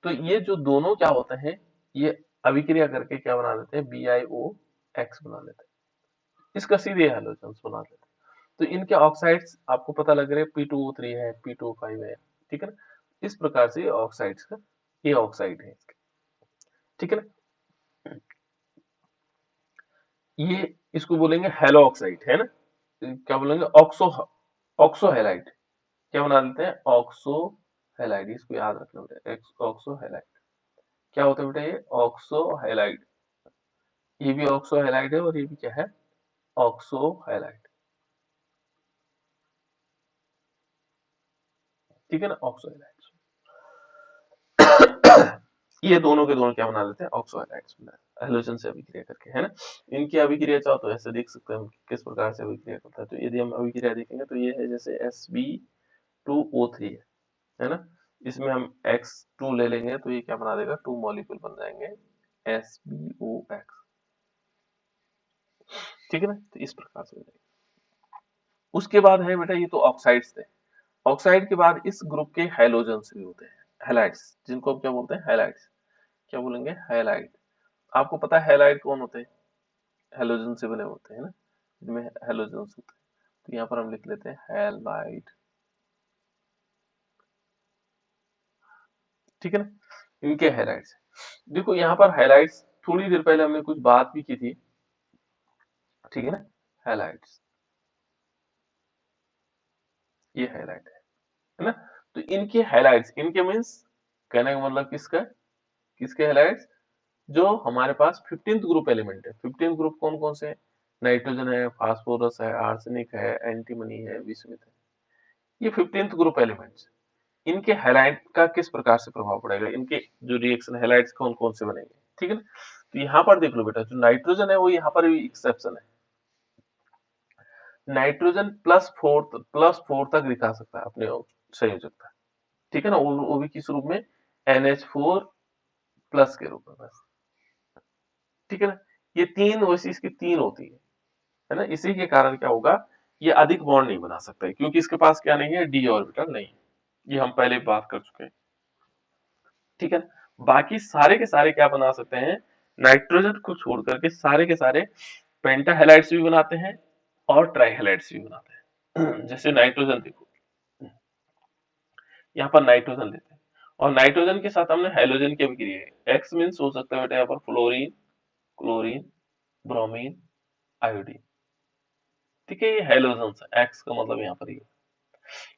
A: तो ये जो दोनों क्या होते हैं, ये अभिक्रिया करके क्या बना देते हैं? BiOX बना लेते हैं, इसका सीधे हैलोजन्स बना लेते हैं। तो इनके ऑक्साइड्स आपको पता लग रहा है P2O3 है, P2O5 है, ठीक है ना। इस प्रकार से ऑक्साइड्स का ये ऑक्साइड है इसके, ठीक है ना। ये इसको बोलेंगे हैलो ऑक्साइड, है ना। क्या बोलेंगे? Oxo halide. क्या बना देते हैं? Oxo halide. इसको याद रखना बेटा, ऑक्सो हैलाइड। क्या होता है बेटा? ये ऑक्सो हैलाइड। ये भी ऑक्सो हैलाइड है और ये भी क्या है? ऑक्सो हैलाइड, ठीक है ना, ऑक्सो हैलाइड। ये दोनों के दोनों क्या बना देते हैं? ऑक्सो हैलाइड्स बना देते हैं हैलोजन से अभिक्रिया करके, है ना। इनकी अभिक्रिया चाहो तो ऐसे देख सकते हैं हम किस प्रकार से अभिक्रिया करता है। तो यदि हम अभिक्रिया देखेंगे तो ये है जैसे Sb2O3 है ना। इसमें हम X2 ले लेंगे तो ये क्या बना देगा? 2 मॉलिक्यूल बन जाएंगे SbOX, ठीक है ना। तो इस प्रकार से हो जाएगा। उसके बाद है बेटा, ये तो ऑक्साइड्स थे। ऑक्साइड के बाद इस ग्रुप के हैलोजन्स भी होते हैं, हैलाइड्स, जिनको हम क्या बोलते हैं, हैलाइड्स। क्या बोलेंगे, हैलाइड। आपको पता है हैलाइड कौन होते हैं, हैलोजन से बने होते हैं ना, इनमें हैलोजन्स होते हैं। तो यहाँ पर हम लिख लेते हैं हैलाइड, ठीक है ना, इनके हैलाइड्स। देखो यहाँ पर हैलाइड्स, थोड़ी देर पहले हमने कुछ बात भी की थी, ठीक है ना, हैलाइड्स, ये हैलाइड है ना। तो इनके हैलाइड्स, इनके मीन्स कहने का मतलब किसका, किसके हैलाइड्स, जो हमारे पास 15th ग्रुप एलिमेंट है। 15th ग्रुप कौन कौन से हैं, नाइट्रोजन है, फास्फोरस है, आर्सेनिक है, एंटीमनी है, बिस्मुथ है, ये 15th ग्रुप एलिमेंट्स। इनके हैलाइड का किस प्रकार से प्रभाव पड़ेगा, इनके जो रिएक्शन हैलाइड्स कौन कौन से बनेंगे, ठीक है ना। तो यहाँ पर देख लो बेटा, जो नाइट्रोजन है वो यहाँ पर भी एक्सेप्शन है, नाइट्रोजन प्लस फोर तक दिखा सकता है अपने संयोजकता, ठीक है ना, वो भी किस रूप में, NH4 प्लस के रूप में बस, ठीक है ना। ये तीन वैसे इसकी तीन होती है ना, इसी के कारण क्या होगा, ये अधिक बॉन्ड नहीं बना सकता है, क्योंकि इसके पास क्या नहीं है, डी ऑर्बिटल नहीं है, ये हम पहले बात कर चुके हैं, ठीक है। बाकी सारे के सारे क्या बना सकते हैं, नाइट्रोजन को छोड़ करके सारे के सारे पेंटा हैलाइड्स भी बनाते हैं और ट्राई हैलाइड्स भी बनाते हैं। जैसे नाइट्रोजन देखो, यहाँ पर नाइट्रोजन लेते हैं और नाइट्रोजन के साथ हमने हाइड्रोजन की अभिक्रिया है, एक्स मीन्स हो सकता है बेटा यहाँ पर फ्लोरीन, क्लोरीन, ब्रोमीन, आयोडीन, ठीक है, ये हैलोजन है, एक्स का मतलब यहाँ पर ये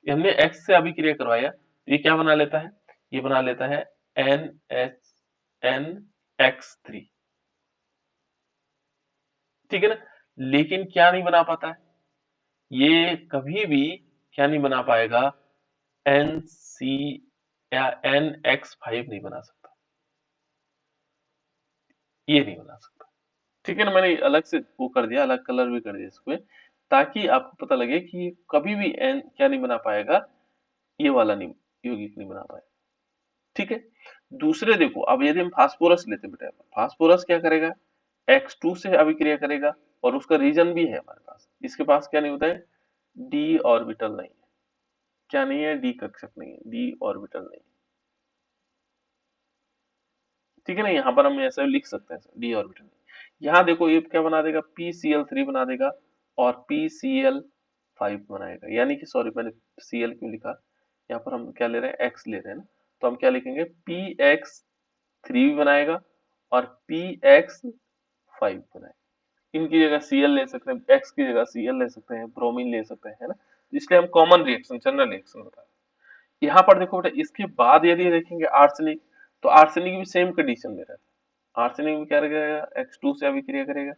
A: हमने एक्स से अभिक्रिया करवाया तो ये क्या बना लेता है, ये बना लेता है NH3, ठीक है ना। लेकिन क्या नहीं बना पाता है, ये कभी भी क्या नहीं बना पाएगा, NC या NX5 नहीं बना सकता, ये नहीं बना सकता, ठीक है ना। मैंने अलग से वो कर दिया, अलग कलर भी कर दिया इसको, ताकि आपको पता लगे कि कभी भी एन क्या नहीं बना पाएगा, ये वाला नहीं, यौगिक नहीं बना पाएगा, ठीक है। दूसरे देखो, अब यदि हम फास्फोरस लेते बेटा, फास्फोरस क्या करेगा, X2 से अभिक्रिया करेगा और उसका रीजन भी है हमारे पास, इसके पास क्या नहीं होता है, डी ऑर्बिटल नहीं है, क्या नहीं है, डी कक्षक नहीं है, डी ऑर्बिटल नहीं है, ठीक है ना। यहाँ पर हम ऐसे लिख सकते हैं डी ऑर्बिटल, यहाँ देखो ये क्या बना देगा, PCl3 बना देगा और PCl5 बनाएगा, यानी कि सॉरी मैंने Cl क्यों लिखा, यहाँ पर हम क्या ले रहे हैं, X ले रहे हैं ना, तो हम क्या लिखेंगे, PX3 भी बनाएगा और PX5 बनाएगा, इनकी जगह Cl ले सकते हैं, X की जगह Cl ले सकते हैं, ब्रोमीन ले सकते हैं, है ना। इसलिए हम कॉमन रिएक्शन, जनरल रिएक्शन बता रहे हैं। यहाँ पर देखो बेटा, इसके बाद यदि देखेंगे आर्सेनिक, तो आर्सेनिक भी सेम कंडीशन में रहता है, आर्सेनिक भी क्या करेगा, X2 से अभिक्रिया करेगा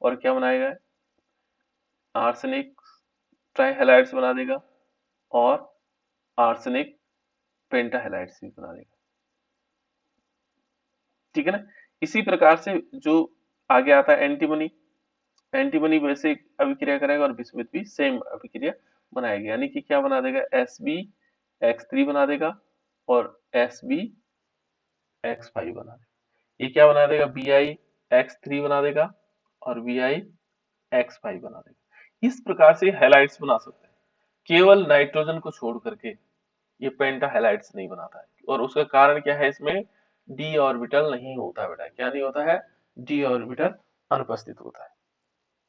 A: और क्या बनाएगा, आर्सेनिक ट्राइहैलाइड्स बना देगा और आर्सेनिक पेंटाहैलाइड्स भी बना देगा, ठीक है ना। इसी प्रकार से जो आगे आता है एंटीमनी, एंटीमनी वैसे अभिक्रिया करेगा और बिस्मुथ भी सेम अभिक्रिया बनाएगा, यानी कि क्या बना देगा, SbX3 बना देगा और SbX5 बना देगा, ये क्या बना देगा, BiX3 बना देगा और BiX5 बना देगा। इस प्रकार से हैलाइड्स बना सकते हैं, केवल नाइट्रोजन को छोड़ करके ये पेंटा हैलाइड्स नहीं बनाता है, और उसका कारण क्या है, इसमें डी ऑर्बिटल नहीं होता बेटा, क्या नहीं होता है, डी ऑर्बिटल अनुपस्थित होता है,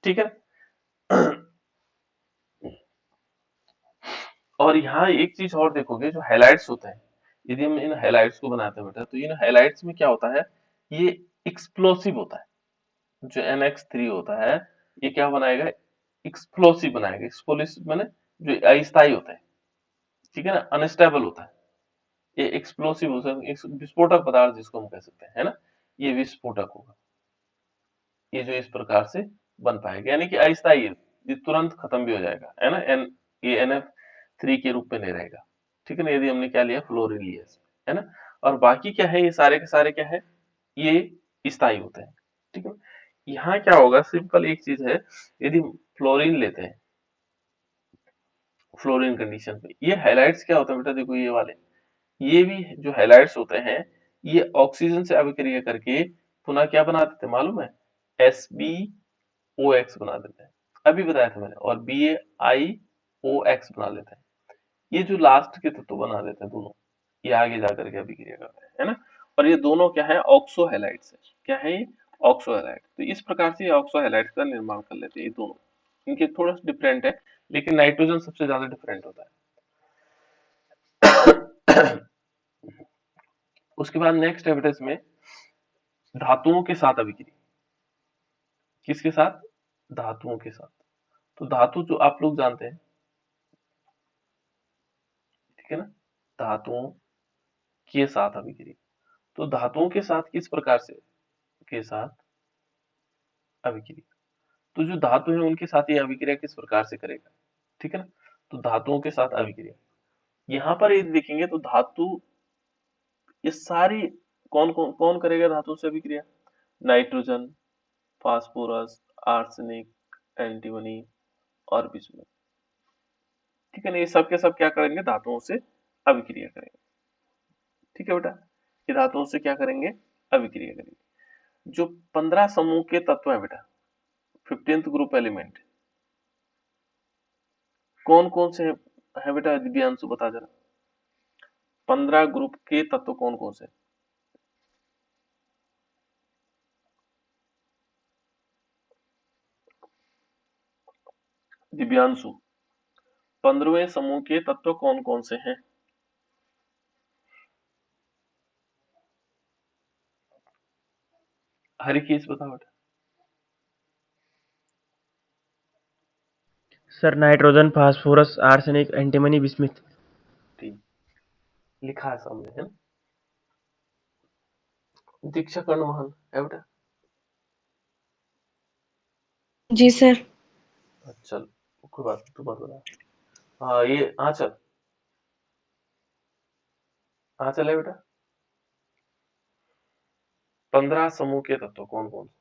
A: ठीक है। और यहाँ एक चीज और देखोगे, जो हैलाइड्स होते हैं, यदि हम इन हैलाइड्स को बनाते हैं बेटा, तो इन हैलाइड्स में क्या होता है, ये एक्सप्लोसिव होता है, जो NX3 होता है ये क्या बनाएगा, एक्सप्लोसिव बनाएगा, एक्सप्लोसिव माने जो अस्थायी होता है, ठीक है ना, अनस्टेबल होता है, ये एक्सप्लोसिव हो सकता है, विस्फोटक पदार्थ जिसको हम कह सकते हैं, है ना, ये विस्फोटक होगा, ये जो इस प्रकार से बन पाएगा, यानी कि अस्थायी है, ये तुरंत खत्म भी हो जाएगा, है ना, ये NF3 के रूप में नहीं रहेगा, ठीक है ना, यदि हमने क्या लिया, फ्लोरीन लिया इसमें, है ना। और बाकी क्या है, ये सारे के सारे क्या है, ये स्थायी होते हैं, ठीक है। यहाँ क्या होगा, सिंपल एक चीज है, यदि फ्लोरीन लेते हैं, फ्लोरीन कंडीशन पे, ये हैलाइड्स क्या होता है बेटा, देखो ये वाले, ये भी जो हैलाइड्स होते हैं, ये ऑक्सीजन से अभिक्रिया करके पुनः क्या बना देते हैं मालूम है, SbOX बना देते हैं, अभी बताया था मैंने, और BaIOX बना लेते हैं, ये जो लास्ट के तत्व बना देते हैं दोनों, ये आगे जाकर के अभिक्रिया करते हैं, है ना। और ये दोनों क्या है, ऑक्सो हैलाइड्स है। क्या है ये, ऑक्सो हैलाइड। तो इस प्रकार से ये ऑक्सो हैलाइड्स का निर्माण कर लेते हैं ये दोनों। इनके थोड़ा सा डिफरेंट है, लेकिन नाइट्रोजन सबसे ज्यादा डिफरेंट होता है। उसके बाद नेक्स्ट है बेटा इसमें धातुओं के साथ अभिक्रिया। किसके साथ, धातुओं के साथ। तो धातु जो आप लोग जानते हैं, ठीक है ना, धातुओं के साथ अभिक्रिया। तो धातुओं के साथ किस प्रकार से, के साथ अभिक्रिया। तो जो धातु है उनके साथ ये अभिक्रिया किस प्रकार से करेगा, ठीक है ना। तो धातुओं के साथ अभिक्रिया, यहाँ पर ये देखेंगे तो धातु, ये सारी कौन कौन कौन करेगा धातु से अभिक्रिया, नाइट्रोजन, फास्फोरस, आर्सेनिक, एंटीमनी और बिस्मुथ, ठीक है ना। ये सब के सब क्या करेंगे, धातुओं से अभिक्रिया करेंगे, ठीक है बेटा। ये धातुओं से क्या करेंगे, अभिक्रिया करेंगे। जो 15 समूह के तत्व है बेटा, 15th ग्रुप एलिमेंट, कौन कौन से है बेटा, दिव्यांशु बता जरा। 15 ग्रुप के तत्व कौन कौन से, दिव्यांशु। 15वें समूह के तत्व कौन कौन से हैं, हरिकेश बताओ बेटा।
E: Sir nitrogen, phosphorus, arsenic, antimony, bismuth.
A: ठीक, लिखा है सामने, है ना। दीक्षा कर्ण महान है बेटा।
B: जी सर।
A: चल कोई बात नहीं, तू बात बता। हाँ ये आंचल, आंचल है बेटा। 15 समूह के तत्व कौन कौन से,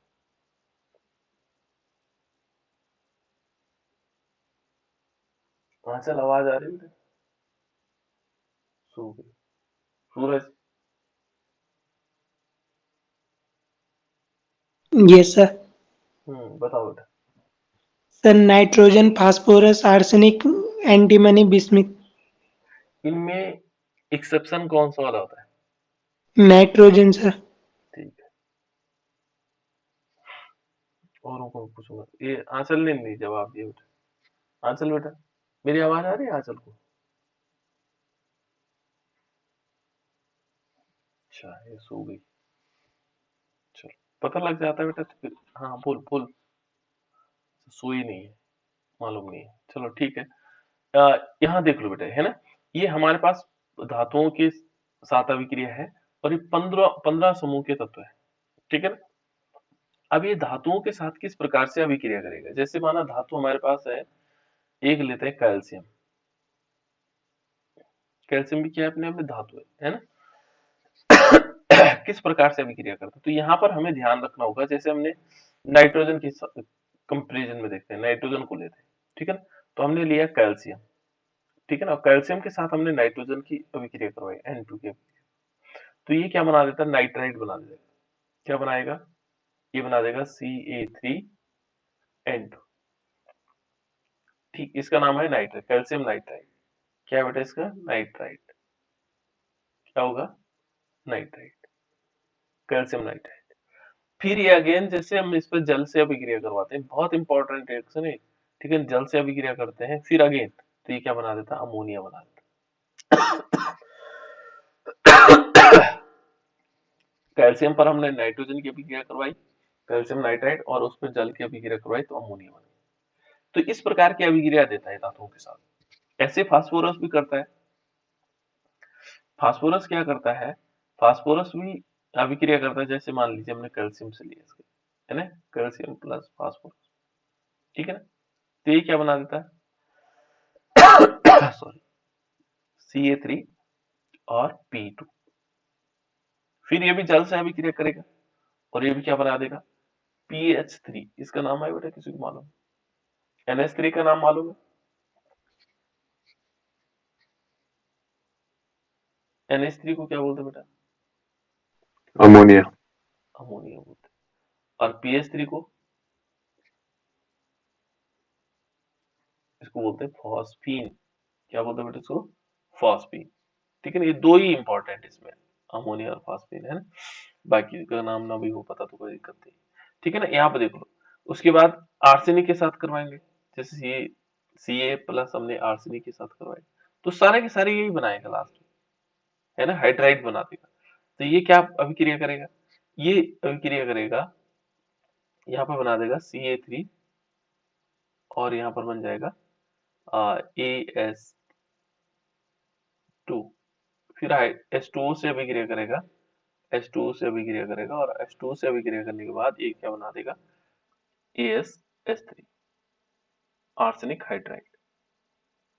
A: आंचल आवाज आ रही है बेटा, सो गई। सूरज,
F: यस सर।
A: बताओ बेटा।
F: Sir nitrogen, phosphorus, arsenic, antimony, bismuth.
A: इनमें एक्सेप्शन कौन सा वाला होता है,
F: नाइट्रोजन सर।
A: ठीक है। औरों को पूछूंगा, ये आंचल ने नहीं जवाब दिया बेटा। आंचल बेटा, मेरी आवाज आ रही है आंचल को, अच्छा ये सो गई। चलो पता लग जाता है बेटा तो फिर, हाँ बोल बोल। सोई नहीं है, मालूम नहीं है, चलो ठीक है। यहाँ देख लो बेटा, है ना, ये हमारे पास धातुओं के साथ अभिक्रिया है, और ये 15 समूह के तत्व है, ठीक है ना। अब ये धातुओं के साथ किस प्रकार से अभिक्रिया करेगा, जैसे माना धातु हमारे पास है, एक लेते हैं कैल्शियम। कैल्शियम भी क्या है, अपने आप में धातु है ना। किस प्रकार से अभिक्रिया करता है, तो यहाँ पर हमें ध्यान रखना होगा, जैसे हमने नाइट्रोजन के कंपेरिजन में देखते हैं, नाइट्रोजन को लेते हैं, ठीक है ना। तो हमने लिया कैल्शियम, ठीक है ना, कैल्शियम के साथ हमने नाइट्रोजन की अभिक्रिया करवाई, N2 की। तो ये क्या बना देता है, नाइट्राइट बना देगा। क्या बनाएगा, ये बना देगा Ca3N2, ठीक, इसका नाम है नाइट्राइट, कैल्शियम नाइट्राइट। क्या है बेटा इसका, नाइट्राइट। क्या होगा, नाइट्राइट, कैल्शियम नाइट्राइट। फिर ये अगेन जैसे हम इस पर जल से अभिक्रिया करवाते हैं, बहुत इंपॉर्टेंट रिएक्शन है, ठीक है, जल से अभिक्रिया करते हैं, फिर अगेन तो ये क्या बना देता है, अमोनिया बना देता है। कैल्शियम पर हमने नाइट्रोजन की अभिक्रिया करवाई, कैल्शियम नाइट्राइट, और उस पर जल की अभिक्रिया करवाई तो अमोनिया बनी। तो इस प्रकार की अभिक्रिया देता है धातुओं के साथ। ऐसे फास्फोरस भी करता है। फास्फोरस क्या करता है, फास्फोरस भी अभिक्रिया करता है, जैसे मान लीजिए हमने कैल्शियम से लिया इसके, है ना, कैल्शियम प्लस फास्फोरस, ठीक है ना। तो ये क्या बना देता है, सॉरी, Ca3 और P2। फिर ये भी जल से अभिक्रिया करेगा, और ये भी क्या बना देगा, PH3। इसका नाम है बेटा, किसी को मालूम, NH3 का नाम मालूम है, NH3 को क्या बोलते हैं बेटा,
D: अमोनिया।
A: अमोनिया बोलते हैं। और PH3 को, इसको बोलते हैं फॉस्फीन। क्या बोलते हैं बेटा इसको, फॉस्फीन। ठीक है ना, ये दो ही इंपॉर्टेंट इसमें, अमोनिया और फॉस्फीन, है ना। बाकी का नाम ना भी हो पता तो कोई दिक्कत नहीं। ठीक है ना, यहाँ पे देख लो। उसके बाद आर्सेनिक के साथ करवाएंगे, जैसे ये Ca प्लस हमने आर्सेनिक के साथ करवाए, तो सारे के सारे यही बनाएगा लास्ट में, है ना, हाइड्राइड बना देगा। तो ये क्या अभिक्रिया करेगा, ये अभिक्रिया करेगा, यहाँ पर बना देगा Ca3 और यहाँ पर बन जाएगा AS2, फिर H2O से अभिक्रिया करेगा, H2O से अभिक्रिया करेगा और H2O से अभिक्रिया करने के बाद ये क्या बना देगा, AsH3, आर्सेनिक हाइड्राइड।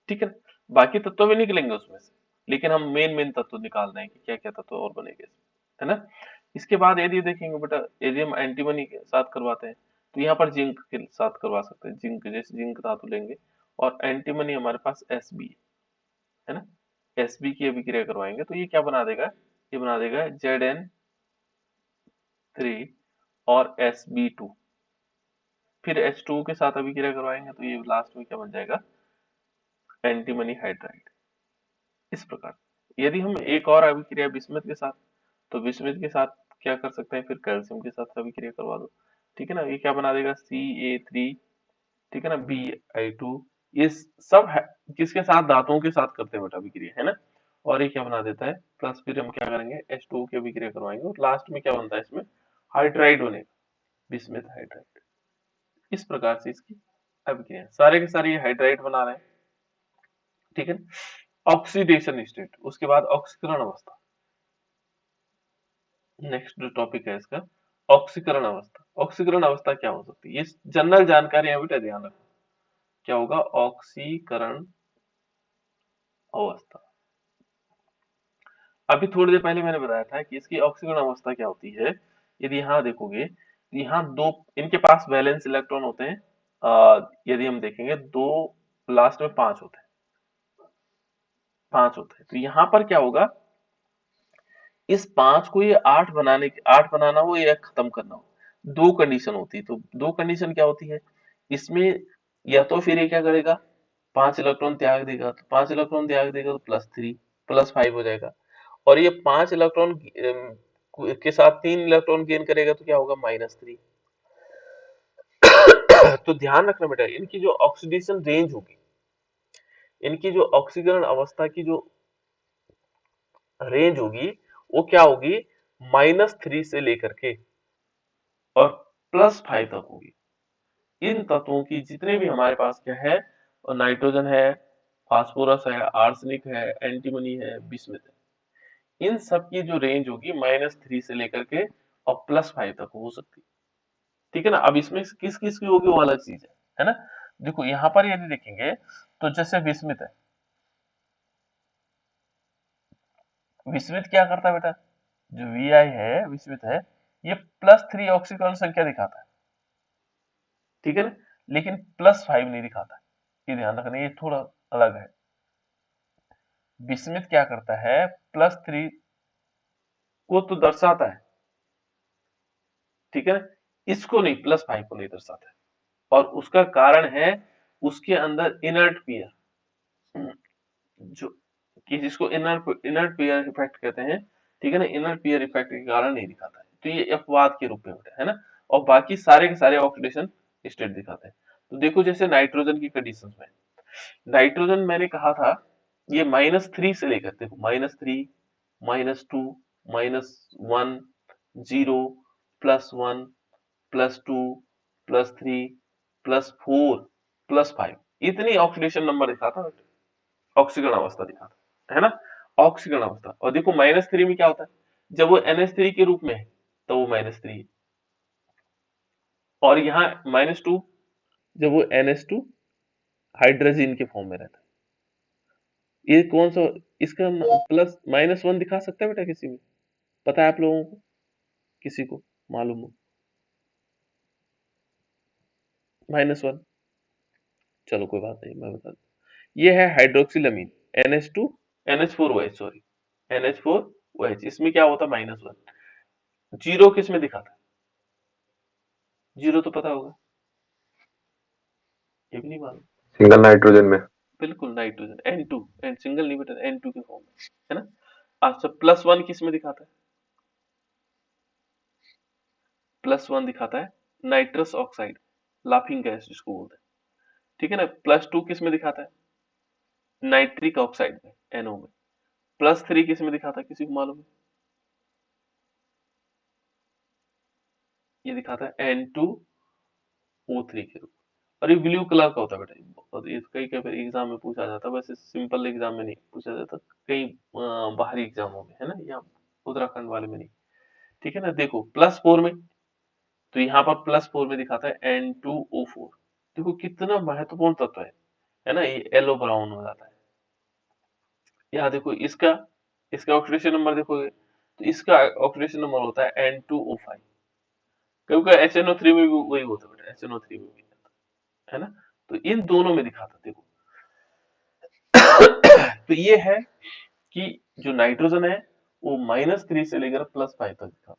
A: ठीक है ना, बाकी तत्व भी निकलेंगे उसमें से, लेकिन हम मेन तत्व निकाल रहे हैं कि क्या क्या तत्व और बनेंगे इसमें, है ना। इसके बाद यदि देखेंगे बेटा, यदि हम एंटीमनी के साथ करवाते हैं तो यहाँ पर जिंक के साथ करवा सकते हैं, जिंक जैसे जिंक धातु लेंगे और एंटीमनी हमारे पास Sb है ना, Sb की अभिक्रिया करवाएंगे तो ये क्या बना देगा, ये बना देगा Zn3 और Sb2, फिर H2O के साथ अभिक्रिया करवाएंगे तो ये लास्ट में क्या बन जाएगा, एंटीमनी हाइड्राइड। इस प्रकार यदि हम एक और अभिक्रिया बिस्मथ के साथ, तो बिस्मथ के साथ क्या कर सकते हैं, फिर कैल्शियम के साथ अभिक्रिया करवा दो। ठीक है ना, ये क्या बना देगा, Ca3, ठीक है ना, Bi2, ये सब है किसके साथ, धातुओं के साथ करते हैं बेटा अभिक्रिया, है ना। और ये क्या बना देता है, प्लस फिर हम क्या करेंगे, H2O की अभिक्रिया करवाएंगे और लास्ट में क्या बनता है इसमें, हाइड्राइड बनेगा, बिस्मथ हाइड्राइड। इस प्रकार से इसकी अभिक्रिया, सारे के सारे ये हाइड्राइड बना रहे हैं। ठीक है, ऑक्सीडेशन स्टेट, उसके बाद ऑक्सीकरण अवस्था, नेक्स्ट जो टॉपिक है इसका, ऑक्सीकरण अवस्था। ऑक्सीकरण अवस्था क्या हो सकती है, ये जनरल जानकारी है बेटा, ध्यान रखो। क्या होगा, ऑक्सीकरण अवस्था। अभी थोड़ी देर पहले मैंने बताया था कि इसकी ऑक्सीकरण अवस्था क्या होती है। यदि यहाँ देखोगे, यहाँ दो इनके पास वैलेंस इलेक्ट्रॉन होते हैं, यदि हम देखेंगे दो, लास्ट में 5 होते हैं, 5 होते हैं। तो यहाँ पर क्या होगा, इस 5 को ये 8 बनाना हो या खत्म करना हो, दो कंडीशन होती है। तो दो कंडीशन क्या होती है इसमें, या तो फिर ये क्या करेगा, 5 इलेक्ट्रॉन त्याग देगा, तो 5 इलेक्ट्रॉन त्याग देगा तो +3 +5 हो जाएगा, और ये 5 इलेक्ट्रॉन के साथ 3 इलेक्ट्रॉन गेन करेगा तो क्या होगा, -3। तो ध्यान रखना बेटा, इनकी जो ऑक्सीडेशन रेंज होगी, इनकी जो ऑक्सीकरण अवस्था की जो रेंज होगी, वो क्या होगी, -3 से लेकर के और +5 तक होगी। इन तत्वों की जितने भी हमारे पास क्या है, नाइट्रोजन है, फास्फोरस है, आर्सेनिक है, एंटीमनी है, बिस्मथ है, इन सब की जो रेंज होगी -3 से लेकर के और +5 तक हो सकती है। ठीक है ना, अब इसमें किस किस की होगी वो अलग चीज है ना। देखो यहाँ पर यदि देखेंगे तो जैसे बिस्मथ है, विस्मित क्या करता है बेटा, जो Vi है विस्मित है, ये +3 ऑक्सीकरण संख्या दिखाता है, ठीक है ना, लेकिन +5 नहीं दिखाता है, ये ध्यान रखना, ये थोड़ा अलग है। विस्मित क्या करता है, +3 को तो दर्शाता है, ठीक है ना, इसको नहीं, +5 को नहीं दर्शाता है, और उसका कारण है उसके अंदर इनर्ट पीयर, जो कि जिसको इनर्ट पीयर इफेक्ट कहते हैं, ठीक है ना, इनर्ट पीयर इफेक्ट के कारण नहीं दिखाता है, तो ये अपवाद के रूप में होता है ना, और बाकी सारे के सारे ऑक्सीडेशन स्टेट दिखाते हैं। तो देखो जैसे नाइट्रोजन की कंडीशंस में, नाइट्रोजन मैंने कहा था ये -3 से लेकर, देखो -3, -2, -1, 0, +1, +2, +3, +4, +5, इतनी ऑक्सीडेशन नंबर दिखाता है, ऑक्सीकरण अवस्था दिखाता है ना, ऑक्सीकरण अवस्था। और देखो -3 में क्या होता है, जब वो NH3 के रूप में है तो वो -3 है, और यहाँ -2 जब वो NH2 हाइड्रोजन के फॉर्म में रहता है। ये कौन सा, इसका +-1 दिखा सकता है बेटा, किसी में पता है आप लोगों को, किसी को मालूम हो, -1, चलो कोई बात नहीं, मैं बता दूं। ये है हाइड्रोक्सिलमीन, NH2 NH4OH, सॉरी NH4OH, इसमें क्या होता है -1। 0 किस में दिखाता है, 0 तो पता होगा, ये भी नहीं मालूम,
D: सिंगल नाइट्रोजन में।
A: बिल्कुल नाइट्रोजन N2, एंड सिंगल नहीं बेटा N2 के फॉर्म में, है ना। अच्छा +1 किस में दिखाता है? +1 दिखाता है नाइट्रस ऑक्साइड, लाफिंग गैस जिसको बोलते हैं, ठीक है ना। +2 किस में दिखाता है? नाइट्रिक ऑक्साइड में, NO में। +3 किस में दिखाता है, किसी को मालूम है? ये दिखाता है N2O3 के रूप में। और ये ब्लू कलर का होता है बेटा, और ये कई कई एग्जाम में पूछा जाता है, वैसे सिंपल एग्जाम में नहीं पूछा जाता, कई बाहरी एग्जामों में, है ना, या उत्तराखंड वाले में नहीं, ठीक है ना। देखो +4 में, तो यहाँ पर +4 में दिखाता है N2O4। देखो कितना महत्वपूर्ण तत्व है ना, ये येलो ब्राउन हो जाता है। यहाँ देखो इसका इसका ऑक्सीडेशन नंबर देखोगे तो इसका ऑक्सीडेशन नंबर होता है N2O5, क्योंकि HNO3 में भी वही होता है बेटा, HNO3 में भी, है ना। तो इन दोनों में दिखाता देखो। तो ये है कि जो नाइट्रोजन है वो -3 से लेकर +5 तक दिखाता है।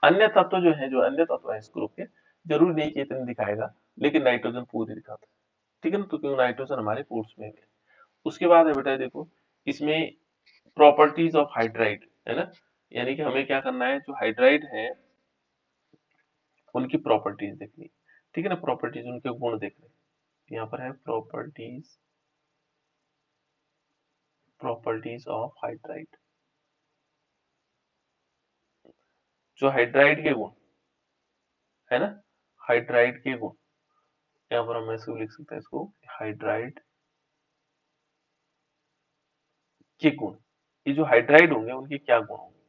A: अन्य तत्व जो है, जो अन्य तत्व है इस ग्रुप के, जरूर नहीं कि इतने दिखाएगा, लेकिन नाइट्रोजन पूरी दिखाता है, ठीक है ना। तो क्यों नाइट्रोजन हमारे कोर्स में है। उसके बाद है बेटा देखो इसमें प्रॉपर्टीज ऑफ हाइड्राइड, है ना, यानी कि हमें क्या करना है, जो हाइड्राइड है उनकी प्रॉपर्टीज देखनी, ठीक है ना, प्रॉपर्टीज उनके गुण देखने। यहाँ पर है प्रॉपर्टीज ऑफ हाइड्राइड, जो हाइड्राइड के गुण है ना, हाइड्राइड के गुण, यहाँ पर हम ऐसे लिख सकते हैं इसको, हाइड्राइड के गुण। ये जो हाइड्राइड होंगे उनके क्या गुण होंगे,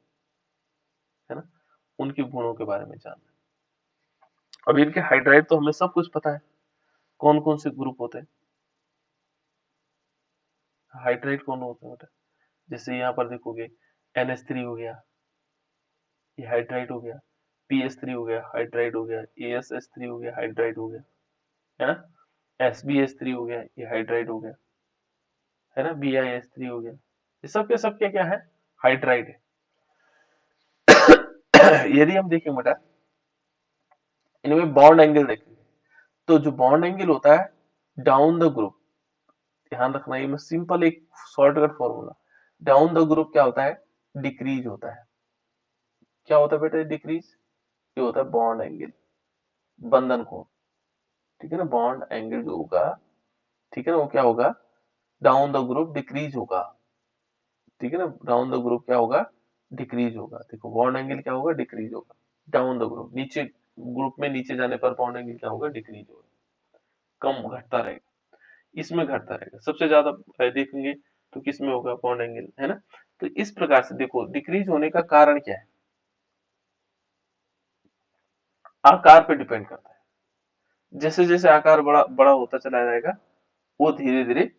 A: है ना, उनके गुणों के बारे में जानना है। अब इनके हाइड्राइड तो हमें सब कुछ पता है, कौन कौन से ग्रुप होते हैं, हाइड्राइड कौन होते हैं बेटा। जैसे यहाँ पर देखोगे NH3 हो गया, ये हाइड्राइड हो गया, PH3 हो गया, हाइड्राइड हो गया, ASH3 हो गया, हाइड्राइड हो गया, है ना, SbH3 हो गया, ये हाइड्राइड हो गया, है ना, BiH3 हो गया। ये सब के सब क्या है, हाइड्राइड है। यदि हम देखें बेटा इनमें बॉन्ड एंगल देखेंगे, तो जो बॉन्ड एंगल होता है डाउन द ग्रुप, ध्यान रखना, ये मैं सिंपल एक shortcut formula, down the group क्या होता है, डिक्रीज होता है। क्या होता है बेटा डिक्रीज, ये होता है बॉन्ड एंगल, बंधन कोण, ठीक है ना। बॉन्ड एंगल जो होगा, ठीक है ना, वो क्या होगा, डाउन द ग्रुप डिक्रीज होगा, ठीक है ना। डाउन द ग्रुप क्या होगा, डिक्रीज होगा। देखो बॉन्ड एंगल क्या होगा, डिक्रीज होगा डाउन द ग्रुप, नीचे ग्रुप में नीचे जाने पर बॉन्ड एंगल क्या होगा, डिक्रीज होगा, कम घटता रहेगा, इसमें घटता रहेगा। सबसे ज्यादा देखेंगे तो किस में होगा, बॉन्ड एंगल, है ना। तो इस प्रकार से देखो डिक्रीज होने का कारण क्या है, आकार पे डिपेंड करता है। जैसे जैसे आकार बड़ा बड़ा होता चला जाएगा वो धीरे धीरे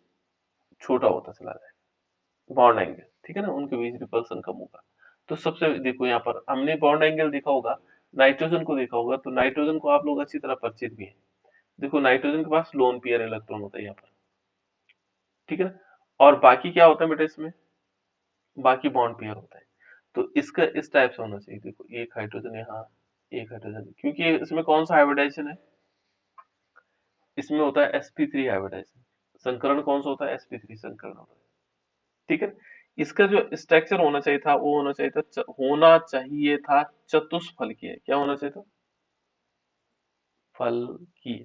A: छोटा होता चला जाएगा बॉन्ड एंगल, ठीक है ना, उनके बीच रिपल्सन कम होगा। तो सबसे देखो यहाँ पर हमने बॉन्ड एंगल देखा होगा, नाइट्रोजन को देखा होगा, तो नाइट्रोजन को आप लोग अच्छी तरह परिचित भी है। देखो नाइट्रोजन के पास लोन पेयर इलेक्ट्रॉन होता है यहाँ पर, ठीक है ना, और बाकी क्या होता है बेटा इसमें, बाकी बॉन्ड पेयर होता है। तो इसका इस टाइप से होना चाहिए। देखो एक हाइड्रोजन यहाँ, एक हाइड्रोजन, क्योंकि इसमें कौन सा हाइब्रिडाइजेशन है, इसमें होता है sp3 हाइब्रिडाइजेशन। संकरण कौन सा होता है, sp3 संकरण होता है, ठीक है। इसका जो स्ट्रक्चर होना चाहिए था वो होना चाहिए था चतुष्फलकीय। क्या होना चाहिए था, फलकीय,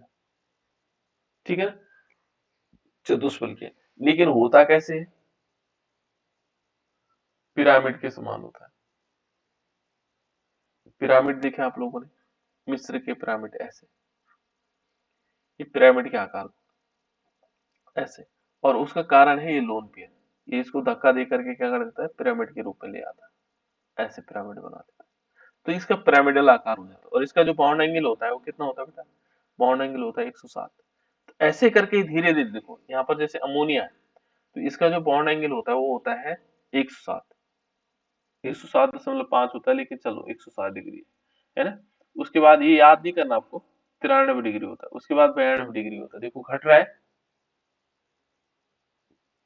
A: ठीक है ना, चतुष्फलकीय। लेकिन होता कैसे है, पिरामिड के समान होता है। पिरामिड देखे आप लोगों ने, मिस्र के पिरामिड ऐसे, ये पिरामिड के आकार ऐसे, और उसका कारण है ये लोन पेयर, ये इसको धक्का दे करके क्या कर देता है, पिरामिड के रूप में ले आता है, ऐसे पिरामिड बना देता है। तो इसका पिरामिडल आकार हो जाता है। और इसका जो बॉन्ड एंगल होता है वो कितना होता है बेटा, बॉन्ड एंगल होता है 107। तो ऐसे करके धीरे धीरे देखो यहाँ पर जैसे अमोनिया है, तो इसका जो बॉन्ड एंगल होता है वो होता है 107, 107.5 होता है, लेकिन चलो 107 डिग्री है ना। उसके बाद ये याद नहीं करना आपको, 93 डिग्री होता है, उसके बाद 92 डिग्री होता है। देखो घट रहा है,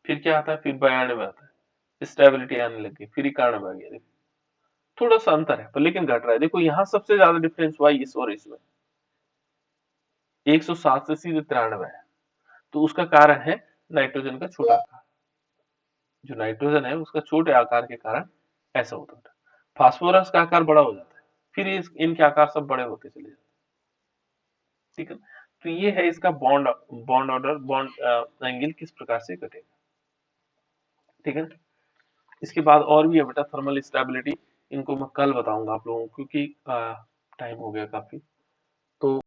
A: फिर क्या आता है, फिर 92 आता है, स्टेबिलिटी आने लगी, फिर 91 आ गया। देखो थोड़ा सा अंतर है पर लेकिन घट रहा है। देखो यहाँ सबसे ज्यादा डिफरेंस हुआ इस और इसमें, 107 से सीधे 93 है। तो उसका कारण है नाइट्रोजन का छोटा आकार। जो नाइट्रोजन है उसका छोटे आकार के कारण ऐसा होता है। फास्फोरस का आकार बड़ा हो जाता है, फिर इनके आकार सब बड़े होते चले जाते हैं। ठीक है, तो ये है इसका bond bond order, bond angle किस प्रकार से कटेगा। ठीक है, इसके बाद और भी है बेटा थर्मल स्टेबिलिटी, इनको मैं कल बताऊंगा आप लोगों को, क्योंकि टाइम हो गया काफी। तो